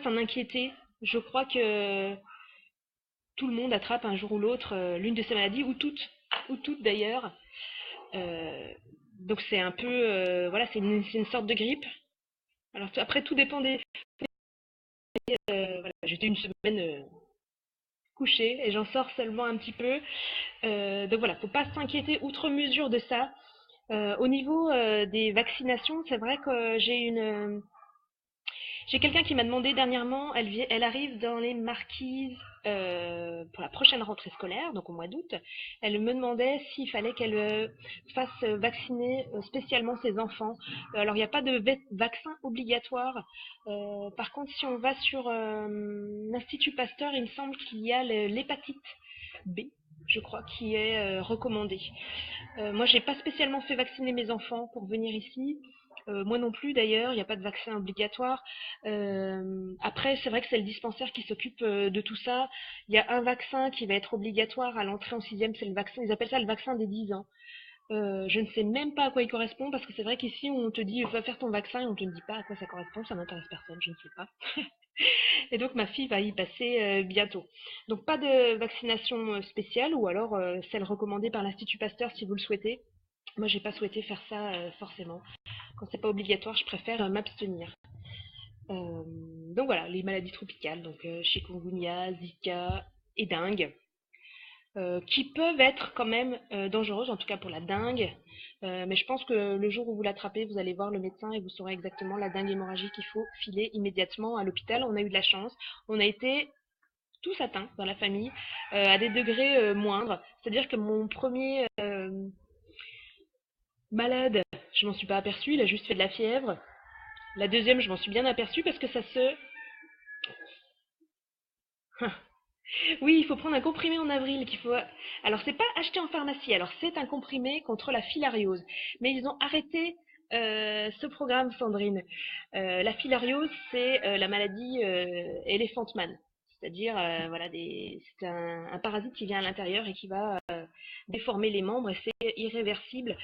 [SPEAKER 1] s'en inquiéter. Je crois que tout le monde attrape un jour ou l'autre l'une de ces maladies, ou toutes d'ailleurs. Euh, donc c'est un peu, voilà, c'est une sorte de grippe. Alors après tout dépend des. Voilà, j'étais une semaine couchée et j'en sors seulement un petit peu. Donc voilà, faut pas s'inquiéter outre mesure de ça. Au niveau des vaccinations, c'est vrai que j'ai quelqu'un qui m'a demandé dernièrement, elle arrive dans les Marquises pour la prochaine rentrée scolaire, donc au mois d'août. Elle me demandait s'il fallait qu'elle fasse vacciner spécialement ses enfants. Alors il n'y a pas de vaccin obligatoire. Par contre, si on va sur l'Institut Pasteur, il me semble qu'il y a l'hépatite B, je crois, qui est recommandée. Moi, j'ai pas spécialement fait vacciner mes enfants pour venir ici. Moi non plus d'ailleurs, il n'y a pas de vaccin obligatoire. Après, c'est vrai que c'est le dispensaire qui s'occupe de tout ça. Il y a un vaccin qui va être obligatoire à l'entrée en sixième, c'est le vaccin, ils appellent ça le vaccin des 10 ans. Je ne sais même pas à quoi il correspond parce que c'est vrai qu'ici on te dit va faire ton vaccin et on te dit pas à quoi ça correspond, ça n'intéresse personne, je ne sais pas. Et donc ma fille va y passer bientôt. Donc pas de vaccination spéciale ou alors celle recommandée par l'Institut Pasteur si vous le souhaitez. Moi j'ai pas souhaité faire ça forcément. Quand c'est pas obligatoire, je préfère m'abstenir. Euh, donc voilà, les maladies tropicales, donc chikungunya, Zika et dengue. qui peuvent être quand même dangereuses, en tout cas pour la dengue. Mais je pense que le jour où vous l'attrapez, vous allez voir le médecin et vous saurez exactement la dengue hémorragique qu'il faut filer immédiatement à l'hôpital. On a eu de la chance. On a été tous atteints dans la famille, à des degrés moindres. C'est-à-dire que mon premier malade, je m'en suis pas aperçu, il a juste fait de la fièvre. La deuxième, je m'en suis bien aperçu parce que ça se... Oui, il faut prendre un comprimé en avril qu'il faut. Alors c'est pas acheté en pharmacie. Alors c'est un comprimé contre la filariose. Mais ils ont arrêté ce programme, Sandrine. La filariose, c'est la maladie Elephant Man. C'est-à-dire, voilà, c'est un parasite qui vient à l'intérieur et qui va déformer les membres et c'est irréversible.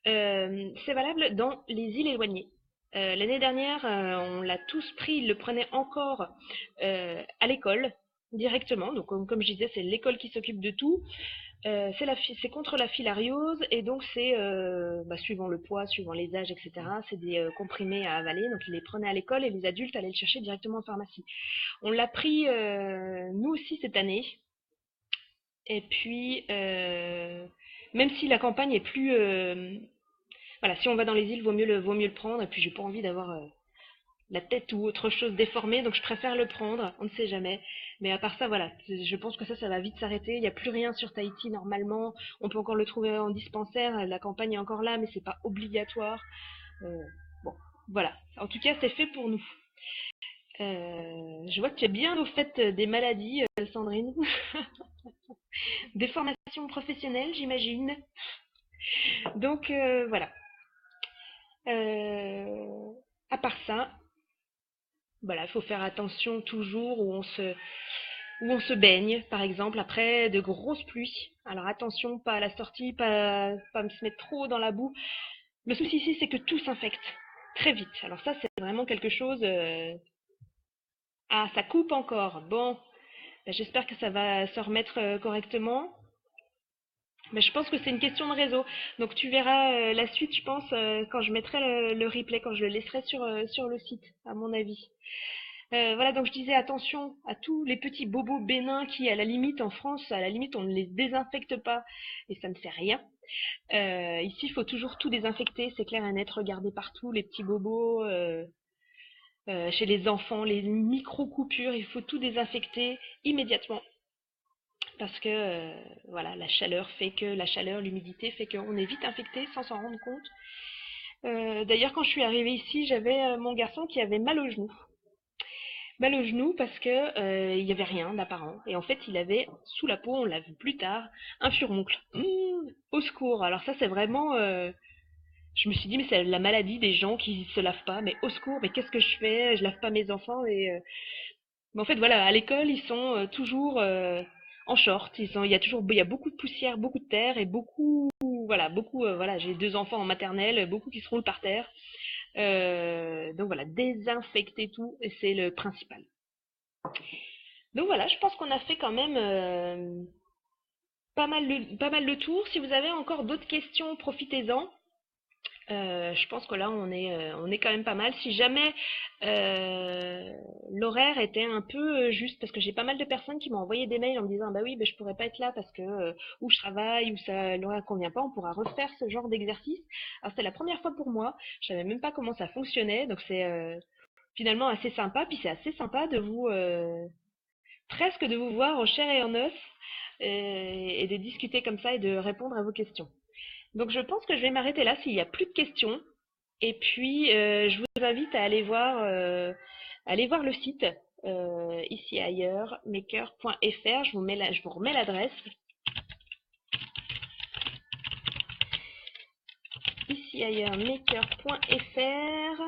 [SPEAKER 1] C'est valable dans les îles éloignées. L'année dernière, on l'a tous pris, ils le prenaient encore à l'école directement. Donc, comme je disais, c'est l'école qui s'occupe de tout. C'est contre la filariose et donc c'est, suivant le poids, suivant les âges, etc., c'est des comprimés à avaler. Donc, ils les prenaient à l'école et les adultes allaient le chercher directement en pharmacie. On l'a pris, nous aussi, cette année. Et puis, même si la campagne est plus... voilà, si on va dans les îles, vaut mieux le prendre. Et puis, j'ai pas envie d'avoir la tête ou autre chose déformée, donc je préfère le prendre, on ne sait jamais. Mais à part ça, voilà, je pense que ça va vite s'arrêter. Il n'y a plus rien sur Tahiti normalement. On peut encore le trouver en dispensaire. La campagne est encore là, mais c'est pas obligatoire. Bon, voilà. En tout cas, c'est fait pour nous. Je vois que tu es bien au fait des maladies, Sandrine. Des formations professionnelles, j'imagine. Donc, voilà. À part ça, voilà, il faut faire attention toujours où on se baigne, par exemple, après de grosses pluies. Alors attention, pas à la sortie, pas se mettre trop dans la boue. Le souci ici, c'est que tout s'infecte très vite. Alors ça, c'est vraiment quelque chose... Ah, ça coupe encore. Bon, ben, j'espère que ça va se remettre correctement. Mais je pense que c'est une question de réseau. Donc tu verras la suite, je pense, quand je mettrai le replay, quand je le laisserai sur le site, à mon avis. Voilà, donc je disais attention à tous les petits bobos bénins qui, à la limite, en France, à la limite, on ne les désinfecte pas et ça ne fait rien. Ici, il faut toujours tout désinfecter, c'est clair et net, regarder partout les petits bobos, chez les enfants, les micro-coupures, il faut tout désinfecter immédiatement. Parce que voilà, la chaleur, l'humidité fait qu'on est vite infecté sans s'en rendre compte. D'ailleurs, quand je suis arrivée ici, j'avais mon garçon qui avait mal au genou. Mal au genou parce que il y avait rien d'apparent. Et en fait, il avait sous la peau, on l'a vu plus tard, un furoncle. Au secours. Alors ça, c'est vraiment... je me suis dit, mais c'est la maladie des gens qui se lavent pas. Mais au secours, mais qu'est-ce que je fais? Je lave pas mes enfants. Mais en fait, voilà, à l'école, ils sont toujours en short. Il y a beaucoup de poussière, beaucoup de terre et beaucoup, voilà, j'ai deux enfants en maternelle, beaucoup qui se roulent par terre. Donc voilà, désinfecter tout, et c'est le principal. Donc voilà, je pense qu'on a fait quand même pas mal le tour. Si vous avez encore d'autres questions, profitez-en. Je pense que là, on est quand même pas mal. Si jamais l'horaire était un peu juste, parce que j'ai pas mal de personnes qui m'ont envoyé des mails en me disant, bah oui, bah, je pourrais pas être là parce que ou je travaille ou ça l'horaire convient pas, on pourra refaire ce genre d'exercice. Alors c'était la première fois pour moi. Je savais même pas comment ça fonctionnait, donc c'est finalement assez sympa. Puis c'est assez sympa de vous presque de vous voir en chair et en os et de discuter comme ça et de répondre à vos questions. Donc je pense que je vais m'arrêter là s'il n'y a plus de questions. Et puis je vous invite à aller voir le site ici ailleurs, maker.fr. Je vous remets l'adresse. Ici ailleurs, maker.fr.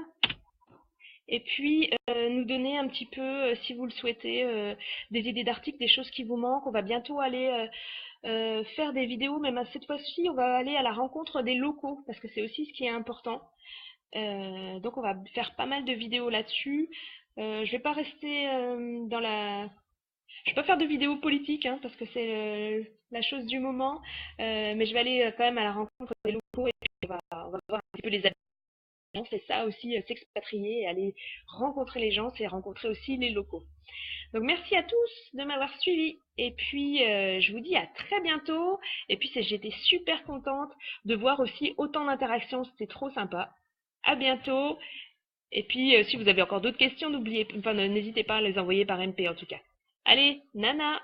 [SPEAKER 1] Et puis nous donner un petit peu, si vous le souhaitez, des idées d'articles, des choses qui vous manquent. On va bientôt aller faire des vidéos, même cette fois-ci, on va aller à la rencontre des locaux, parce que c'est aussi ce qui est important. Donc on va faire pas mal de vidéos là-dessus. Je vais pas rester je vais pas faire de vidéos politiques, hein, parce que c'est la chose du moment. Mais je vais aller quand même à la rencontre des locaux et puis on va voir un petit peu les habitudes c'est ça aussi, s'expatrier et aller rencontrer les gens, c'est rencontrer aussi les locaux. Donc merci à tous de m'avoir suivi et puis je vous dis à très bientôt et puis j'étais super contente de voir aussi autant d'interactions, c'était trop sympa. À bientôt et puis si vous avez encore d'autres questions, n'hésitez pas à les envoyer par MP en tout cas. Allez, nana!